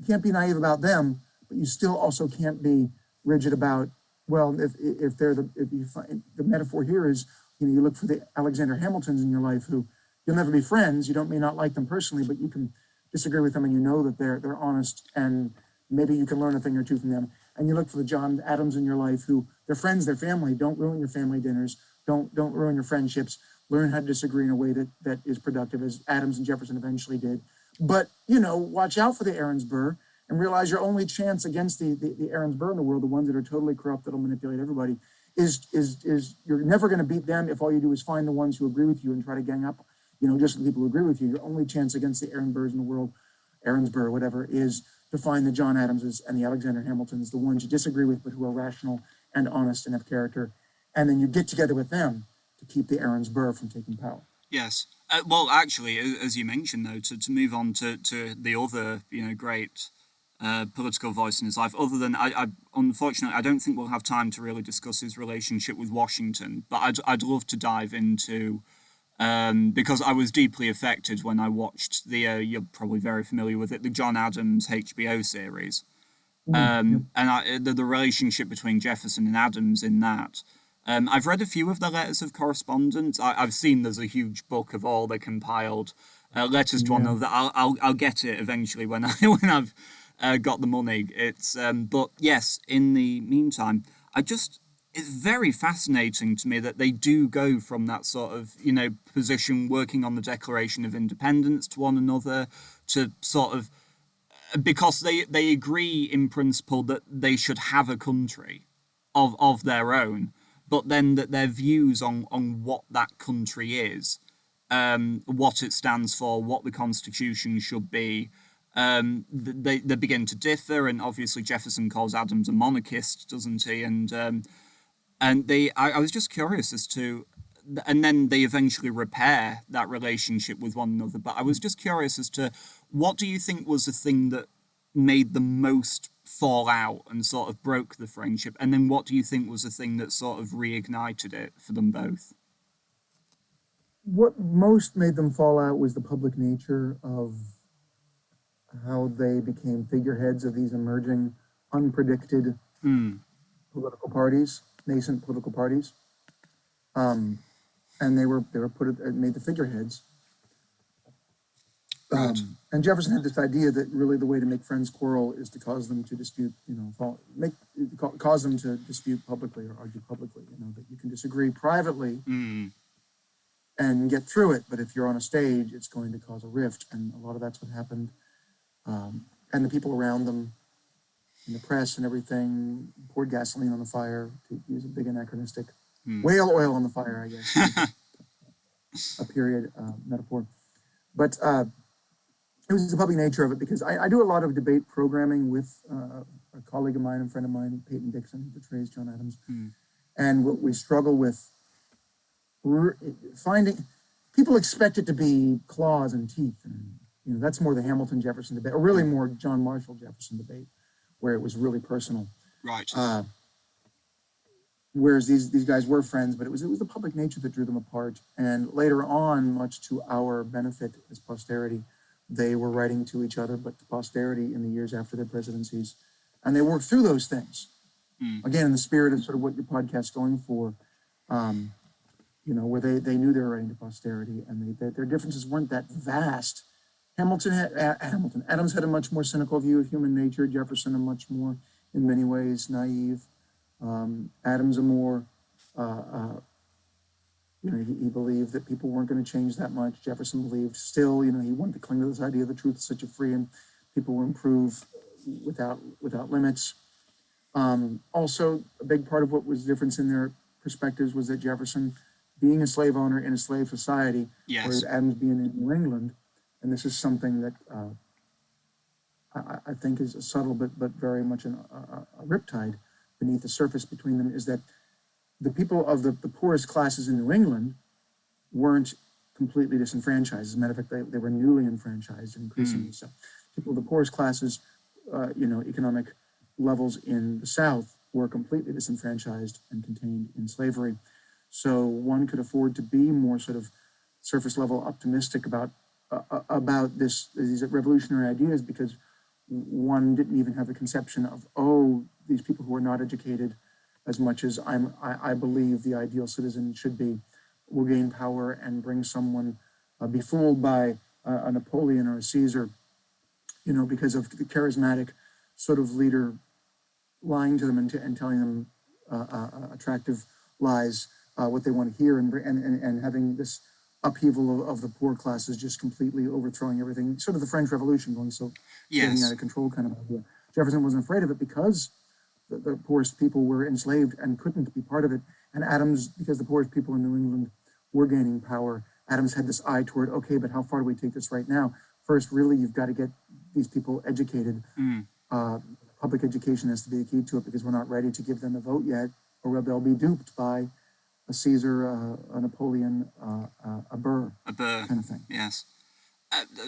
can't be naive about them, but you still also can't be rigid about, if you find the metaphor here is, you look for the Alexander Hamiltons in your life who you'll never be friends. You may not like them personally, but you can disagree with them, and that they're honest, and maybe you can learn a thing or two from them. And you look for the John Adams in your life who they're friends, they're family. Don't ruin your family dinners. Don't ruin your friendships. Learn how to disagree in a way that is productive, as Adams and Jefferson eventually did. But, watch out for the Aaron's Burr, and realize your only chance against the Aaron's Burr in the world, the ones that are totally corrupt, that'll manipulate everybody, is you're never going to beat them if all you do is find the ones who agree with you and try to gang up, just the people who agree with you. Your only chance against the Aaron Burrs in the world, Aaron's Burr, whatever, is to find the John Adamses and the Alexander Hamiltons, the ones you disagree with, but who are rational and honest and have character. And then you get together with them to keep the Aaron's Burr from taking power. Yes. Well, actually, as you mentioned, though, to move on to the other, great political voice in his life. Other than, unfortunately, I don't think we'll have time to really discuss his relationship with Washington, but I'd love to dive into, because I was deeply affected when I watched you're probably very familiar with it, the John Adams HBO series. And the relationship between Jefferson and Adams in that. I've read a few of the letters of correspondence. I've seen there's a huge book of all they compiled letters to one another. I'll get it eventually when I've got the money. But yes, in the meantime, it's very fascinating to me that they do go from that sort of position working on the Declaration of Independence to one another to sort of, because they agree in principle that they should have a country of their own, but then that their views on what that country is, what it stands for, what the Constitution should be, they begin to differ. And obviously Jefferson calls Adams a monarchist, doesn't he? And I was just curious as to, and then they eventually repair that relationship with one another. But I was just curious as to, what do you think was the thing that made them most fall out and sort of broke the friendship? And then what do you think was the thing that sort of reignited it for them both? What most made them fall out was the public nature of how they became figureheads of these emerging, unpredicted political parties, nascent political parties. And they were made the figureheads. Right. And Jefferson had this idea that really the way to make friends quarrel is to cause them to dispute, cause them to dispute publicly or argue publicly. That you can disagree privately and get through it, but if you're on a stage, it's going to cause a rift, and a lot of that's what happened. And the people around them, in the press and everything, poured gasoline on the fire, to use a big anachronistic whale oil on the fire, I guess, a period metaphor. But it was the public nature of it, because I do a lot of debate programming with a colleague of mine and friend of mine, Peyton Dixon, who portrays John Adams. And what we struggle with, finding, people expect it to be claws and teeth. And, that's more the Hamilton-Jefferson debate, or really more John Marshall-Jefferson debate, where it was really personal. Right. Whereas these guys were friends, but it was the public nature that drew them apart. And later on, much to our benefit as posterity, they were writing to each other, but to posterity in the years after their presidencies. And they worked through those things. Again, in the spirit of sort of what your podcast's going for, where they knew they were writing to posterity, and their differences weren't that vast. Adams had a much more cynical view of human nature. Jefferson a much more, in many ways, naive. Adams a more, he believed that people weren't going to change that much. Jefferson believed still, he wanted to cling to this idea of the truth is such a free and people will improve without limits. Also, a big part of what was difference in their perspectives was that Jefferson, being a slave owner in a slave society, whereas Adams being in New England, and this is something that I think is a subtle but very much a riptide beneath the surface between them, is that the people of the poorest classes in New England weren't completely disenfranchised. As a matter of fact, they were newly enfranchised and increasingly so. People of the poorest classes, economic levels in the South were completely disenfranchised and contained in slavery. So one could afford to be more sort of surface level optimistic about these revolutionary ideas, because one didn't even have a conception of, these people who are not educated as much as I believe the ideal citizen should be, will gain power and bring someone, be fooled by a Napoleon or a Caesar, because of the charismatic sort of leader lying to them and telling them attractive lies, what they want to hear, and having this upheaval of the poor classes just completely overthrowing everything, sort of the French Revolution going getting out of control kind of idea. Jefferson wasn't afraid of it because the poorest people were enslaved and couldn't be part of it. And Adams, because the poorest people in New England were gaining power, Adams had this eye toward, okay, but how far do we take this right now? First, really, you've got to get these people educated. Public education has to be the key to it, because we're not ready to give them a vote yet, or they'll be duped by a Caesar, a Napoleon, a Burr kind of thing. Yes.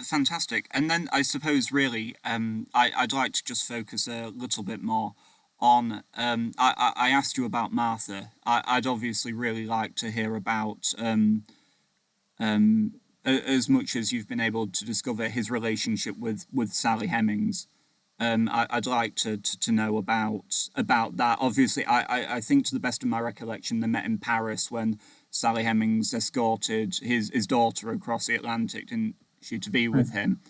Fantastic. And then I suppose really, I'd like to just focus a little bit more on. I asked you about Martha. I'd obviously really like to hear about as much as you've been able to discover his relationship with Sally Hemings. I'd like to know about that. Obviously, I think to the best of my recollection, they met in Paris when Sally Hemings escorted his daughter across the Atlantic, didn't she, to be with him.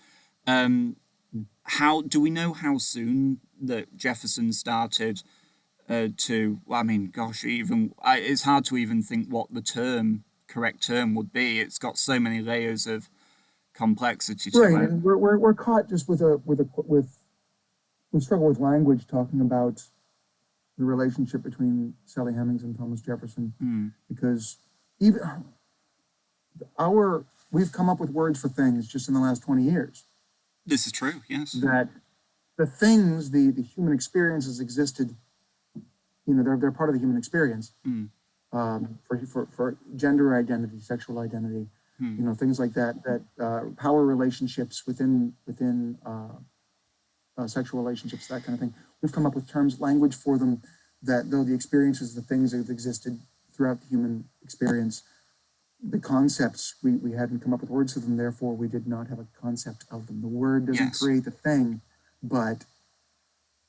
How do we know how soon that Jefferson started to? Well, I mean, gosh, it's hard to even think what the correct term would be. It's got so many layers of complexity to Right, it. and we're caught just with we struggle with language talking about the relationship between Sally Hemings and Thomas Jefferson, because even we've come up with words for things just in the last 20 years. This is true, yes. That the things, the human experiences existed, they're part of the human experience. For gender identity, sexual identity, things like that, power relationships within sexual relationships, that kind of thing. We've come up with terms, language for them, that though the experiences, the things that have existed throughout the human experience, the concepts, we hadn't come up with words for them, therefore we did not have a concept of them. The word doesn't create the thing, but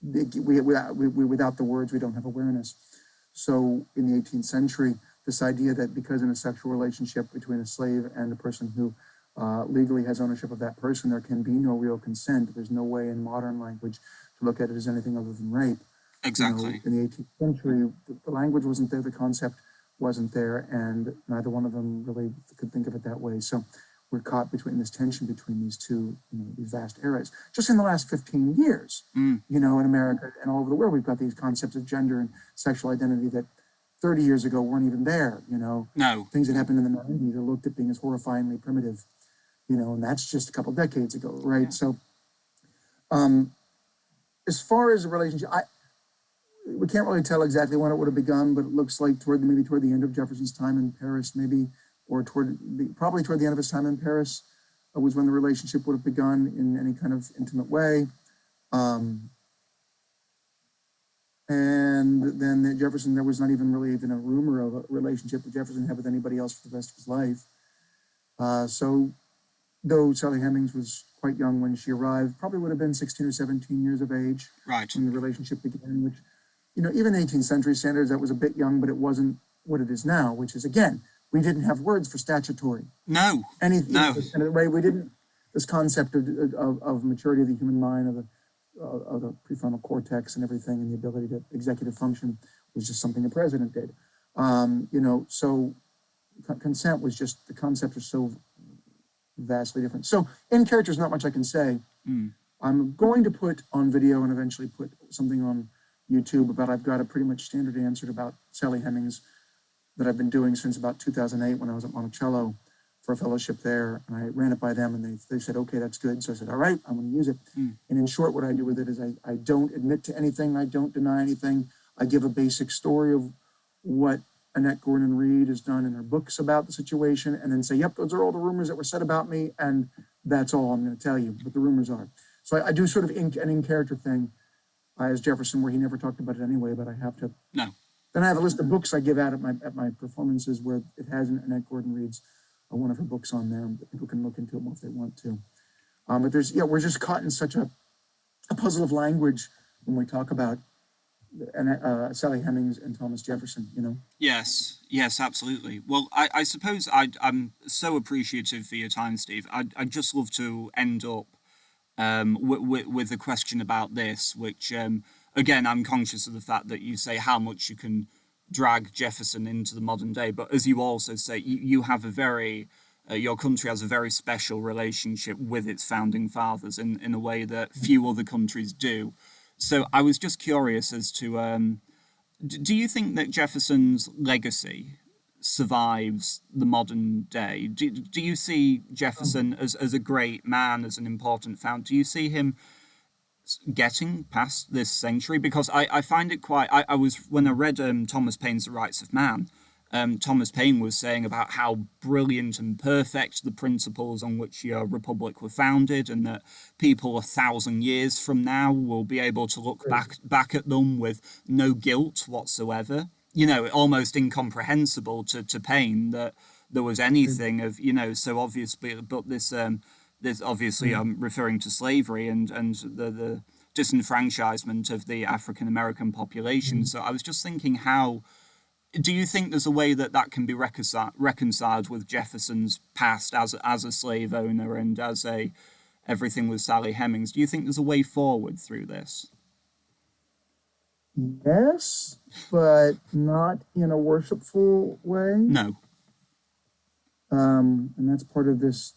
without the words, we don't have awareness. So in the 18th century, this idea that because in a sexual relationship between a slave and a person who legally has ownership of that person, there can be no real consent. There's no way in modern language to look at it as anything other than rape. Exactly. In the 18th century, the language wasn't there, the concept wasn't there, and neither one of them really could think of it that way. So we're caught between this tension between these two, these vast eras. Just in the last 15 years, in America and all over the world, we've got these concepts of gender and sexual identity that 30 years ago weren't even there. No. Things that happened in the 90s are looked at being as horrifyingly primitive, and that's just a couple decades ago, right? Yeah. So as far as the relationship, we can't really tell exactly when it would have begun, but it looks like toward the end of Jefferson's time in Paris, maybe, or probably toward the end of his time in Paris was when the relationship would have begun in any kind of intimate way. And then Jefferson, there was not even really even a rumor of a relationship that Jefferson had with anybody else for the rest of his life. So though Sally Hemings was quite young when she arrived, probably would have been 16 or 17 years of age when the relationship began, which, even 18th century standards, that was a bit young, but it wasn't what it is now, which is, again, we didn't have words for statutory. No. Right? We didn't, this concept of maturity of the human mind, of the prefrontal cortex and everything, and the ability to executive function was just something the president did. So consent was just, the concepts are so vastly different. So in character is not much I can say. I'm going to put on video and eventually put something on YouTube about, I've got a pretty much standard answer about Sally Hemings that I've been doing since about 2008 when I was at Monticello for a fellowship there. And I ran it by them and they said, okay, that's good. So I said, all right, I'm going to use it. And in short, what I do with it is I don't admit to anything. I don't deny anything. I give a basic story of what Annette Gordon Reed has done in her books about the situation, and then say, yep, those are all the rumors that were said about me, and that's all I'm going to tell you, what the rumors are. So I do sort of an in-character thing as Jefferson, where he never talked about it anyway, but I have to. No. Then I have a list of books I give out at my performances where it has Annette Gordon Reed's one of her books on there. People can look into them if they want to. But we're just caught in such a puzzle of language when we talk about Sally Hemings and Thomas Jefferson, Yes, absolutely. Well, I suppose I'm so appreciative for your time, Steve. I'd just love to end up with a question about this, which, again, I'm conscious of the fact that you say how much you can drag Jefferson into the modern day, but as you also say, you have a very, your country has a very special relationship with its founding fathers in a way that few other countries do. So I was just curious as to, do you think that Jefferson's legacy survives the modern day? Do you see Jefferson as a great man, as an important founder? Do you see him getting past this century? Because I find it quite, when I read Thomas Paine's The Rights of Man, Thomas Paine was saying about how brilliant and perfect the principles on which your republic were founded, and that people 1,000 years from now will be able to look back at them with no guilt whatsoever. Almost incomprehensible to Paine that there was anything of, so obviously, but this obviously referring to slavery and the disenfranchisement of the African American population. So I was just thinking, how do you think there's a way that can be reconciled with Jefferson's past as a slave owner and as everything with Sally Hemings? Do you think there's a way forward through this? Yes, but not in a worshipful way. No. And that's part of this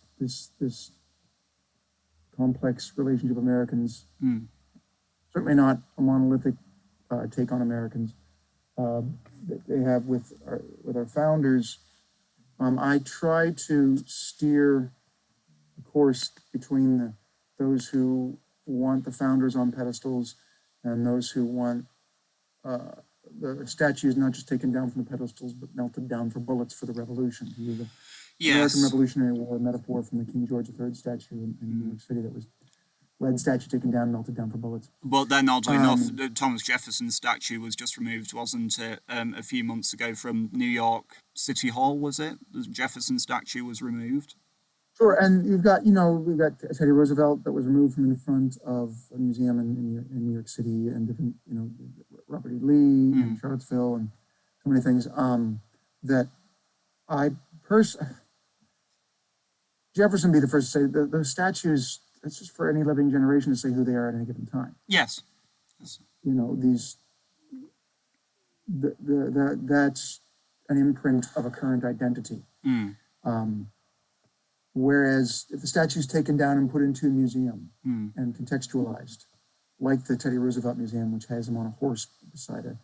complex relationship of Americans. Certainly not a monolithic take on Americans that they have with our founders. I try to steer the course between those who want the founders on pedestals and those who want the statues not just taken down from the pedestals, but melted down for bullets for the revolution. The American Revolutionary War metaphor from the King George III statue in New York City that was lead statue taken down, melted down for bullets. Well, then, oddly enough, the Thomas Jefferson statue was just removed, wasn't it, a few months ago from New York City Hall, was it? The Jefferson statue was removed. Sure, and we've got Teddy Roosevelt that was removed from in front of a museum in New York City, and different, Robert E. Lee and Charlottesville, and so many things that Jefferson be the first to say the statues. It's just for any living generation to say who they are at any given time. Yes. That's an imprint of a current identity. Whereas if the statue's taken down and put into a museum and contextualized, like the Teddy Roosevelt Museum, which has him on a horse beside a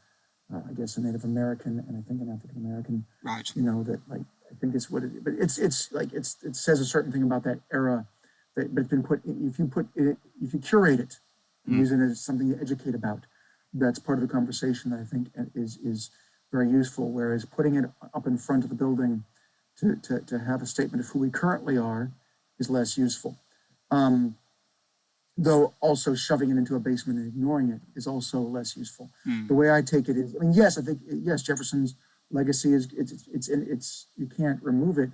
Native American and I think an African American. Right. That I think it's what it. But it says a certain thing about that era. But it's been put. If you curate it, and use it as something to educate about, that's part of the conversation that I think is very useful. Whereas putting it up in front of the building to have a statement of who we currently are is less useful. Though also shoving it into a basement and ignoring it is also less useful. The way I take it is, I think Jefferson's legacy is it's you can't remove it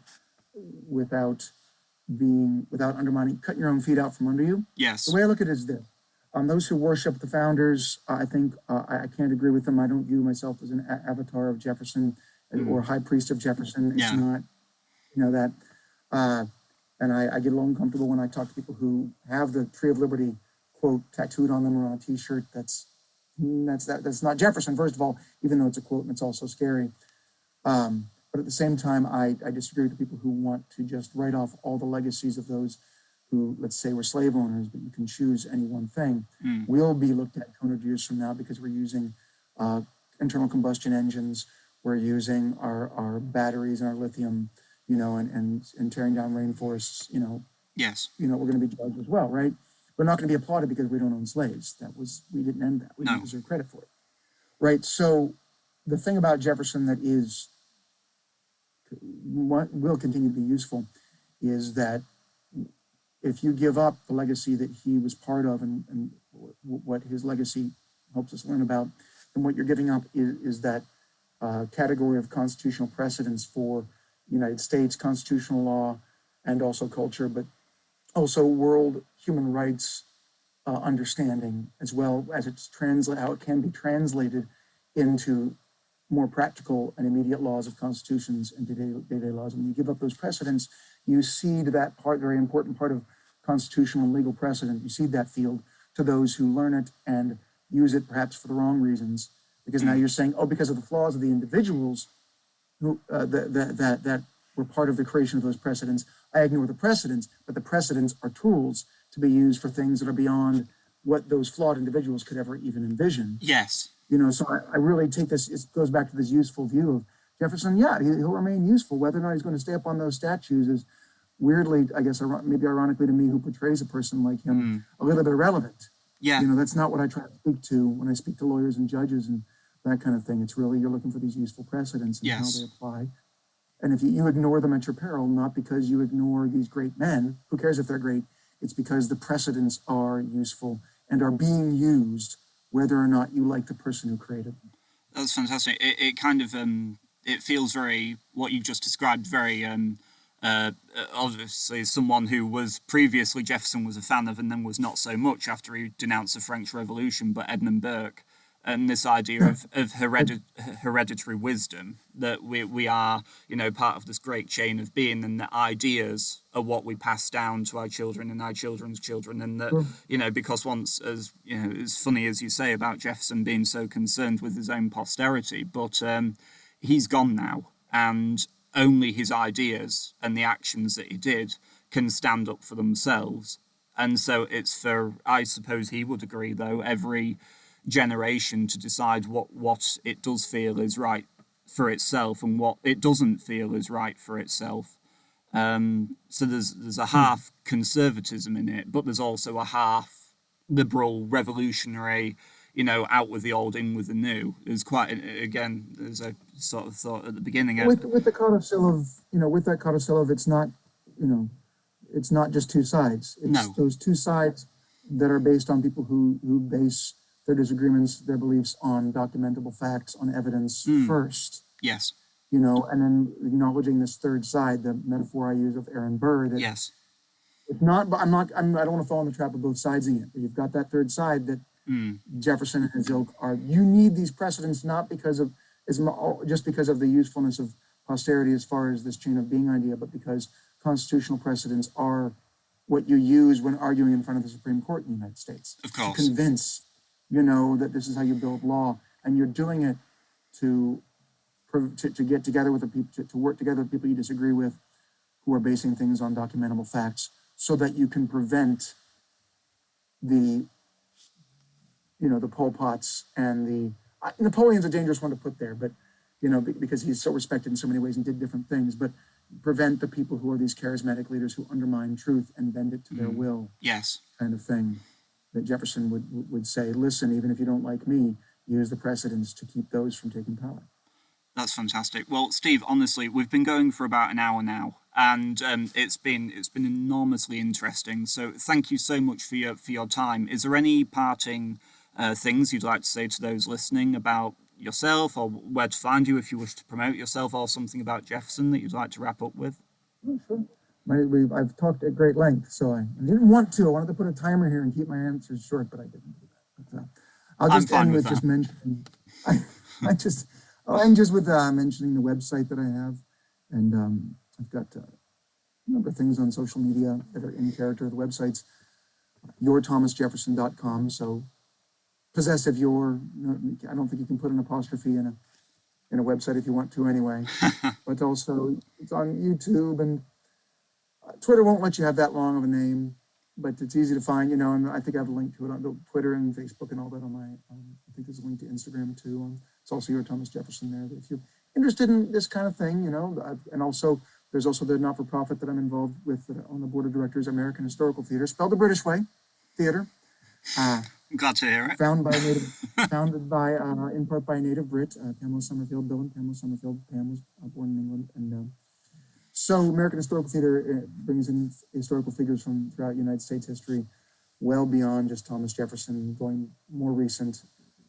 without undermining, cutting your own feet out from under you. Yes. The way I look at it is this. Those who worship the founders, I think I can't agree with them. I don't view myself as an avatar of Jefferson or high priest of Jefferson. It's not, that. And I get a little uncomfortable when I talk to people who have the Tree of Liberty quote tattooed on them or on a T-shirt. That's not Jefferson, first of all, even though it's a quote and it's also scary. But at the same time, I disagree with the people who want to just write off all the legacies of those who, let's say, were slave owners, but you can choose any one thing. We'll be looked at 200 years from now because we're using internal combustion engines. We're using our batteries and our lithium, and tearing down rainforests, Yes. We're going to be judged as well, right? We're not going to be applauded because we don't own slaves. We didn't end that. We didn't deserve credit for it. Right? So the thing about Jefferson that is what will continue to be useful is that if you give up the legacy that he was part of and what his legacy helps us learn about, then what you're giving up is that category of constitutional precedence for United States constitutional law and also culture, but also world human rights understanding, as well as how it can be translated into more practical and immediate laws of constitutions and day-to-day laws. When you give up those precedents, you cede that very important part of constitutional and legal precedent. You cede that field to those who learn it and use it perhaps for the wrong reasons, because now you're saying, because of the flaws of the individuals who that were part of the creation of those precedents, I ignore the precedents, but the precedents are tools to be used for things that are beyond what those flawed individuals could ever even envision. Yes. So I really take this, it goes back to this useful view of Jefferson. Yeah, he'll remain useful. Whether or not he's going to stay up on those statues is weirdly, I guess, maybe ironically to me, who portrays a person like him, a little bit irrelevant. Yeah. That's not what I try to speak to when I speak to lawyers and judges and that kind of thing. It's really, you're looking for these useful precedents and how Yes. they apply. And if you ignore them at your peril, not because you ignore these great men, who cares if they're great? It's because the precedents are useful and are being used, whether or not you like the person who created them. That's fantastic. It kind of it feels very, what you just described, very obviously someone who was previously Jefferson was a fan of and then was not so much after he denounced the French Revolution, but Edmund Burke. And this idea of hereditary wisdom, that we are, part of this great chain of being, and that ideas are what we pass down to our children and our children's children. And that, because once, as, as funny as you say about Jefferson being so concerned with his own posterity, but he's gone now, and only his ideas and the actions that he did can stand up for themselves. And so it's for, I suppose he would agree, though, every generation to decide what it does feel is right for itself and what it doesn't feel is right for itself. So there's a half conservatism in it, but there's also a half liberal, revolutionary, out with the old, in with the new. There's there's a sort of thought at the beginning. With the codicil of, it's not, it's not just two sides. It's those two sides that are based on people who base their disagreements, their beliefs on documentable facts, on evidence first. Yes. And then acknowledging this third side, the metaphor I use of Aaron Burr. That yes. It's not, but I don't want to fall in the trap of both sidesing it. But you've got that third side that Jefferson and his ilk are. You need these precedents not just because of the usefulness of posterity as far as this chain of being idea, but because constitutional precedents are what you use when arguing in front of the Supreme Court in the United States. Of course. To convince that this is how you build law, and you're doing it to get together with the people, to work together with people you disagree with, who are basing things on documentable facts, so that you can prevent the Pol Pots and the Napoleon's a dangerous one to put there, but because he's so respected in so many ways and did different things, but prevent the people who are these charismatic leaders who undermine truth and bend it to their will. Yes. Kind of thing. That Jefferson would say, listen, even if you don't like me, use the precedents to keep those from taking power. That's fantastic. Well, Steve, honestly, we've been going for about an hour now, and it's been enormously interesting. So thank you so much for your time. Is there any parting things you'd like to say to those listening about yourself, or where to find you if you wish to promote yourself, or something about Jefferson that you'd like to wrap up with? Oh, sure. I've talked at great length, so I didn't want to. I wanted to put a timer here and keep my answers short, but I didn't do that. But I'll just end with just mentioning. I'll end just with mentioning the website that I have, and I've got a number of things on social media that are in character. The website's YourThomasJefferson.com. So possessive your. I don't think you can put an apostrophe in a website if you want to anyway. But also it's on YouTube, and Twitter won't let you have that long of a name, but it's easy to find, and I think I have a link to it on Twitter and Facebook and all that on my, I think there's a link to Instagram too. It's also Your Thomas Jefferson there. If you're interested in this kind of thing, and also there's also the not-for-profit that I'm involved with on the board of directors, American Historical Theater, spelled the British way, theater. Glad to hear it. Founded by, in part by a native Brit, Pamela Summerfield, Bill and Pamela Summerfield. Pam was born in England, and so American Historical Theater brings in historical figures from throughout United States history, well beyond just Thomas Jefferson, going more recent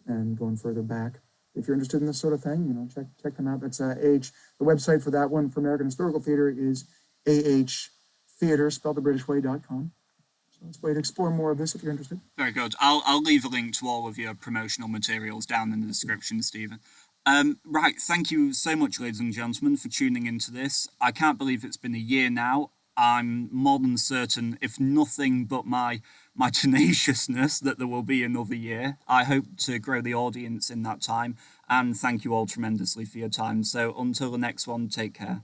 and going further back. If you're interested in this sort of thing, check them out. That's the website for that one for American Historical Theater is ahtheater, spelled the British way.com. So it's a way to explore more of this if you're interested. Very good. I'll leave a link to all of your promotional materials down in the description, Stephen. Right, thank you so much, ladies and gentlemen, for tuning into this. I can't believe it's been a year now. I'm more than certain, if nothing but my tenaciousness, that there will be another year. I hope to grow the audience in that time, and thank you all tremendously for your time. So until the next one, take care.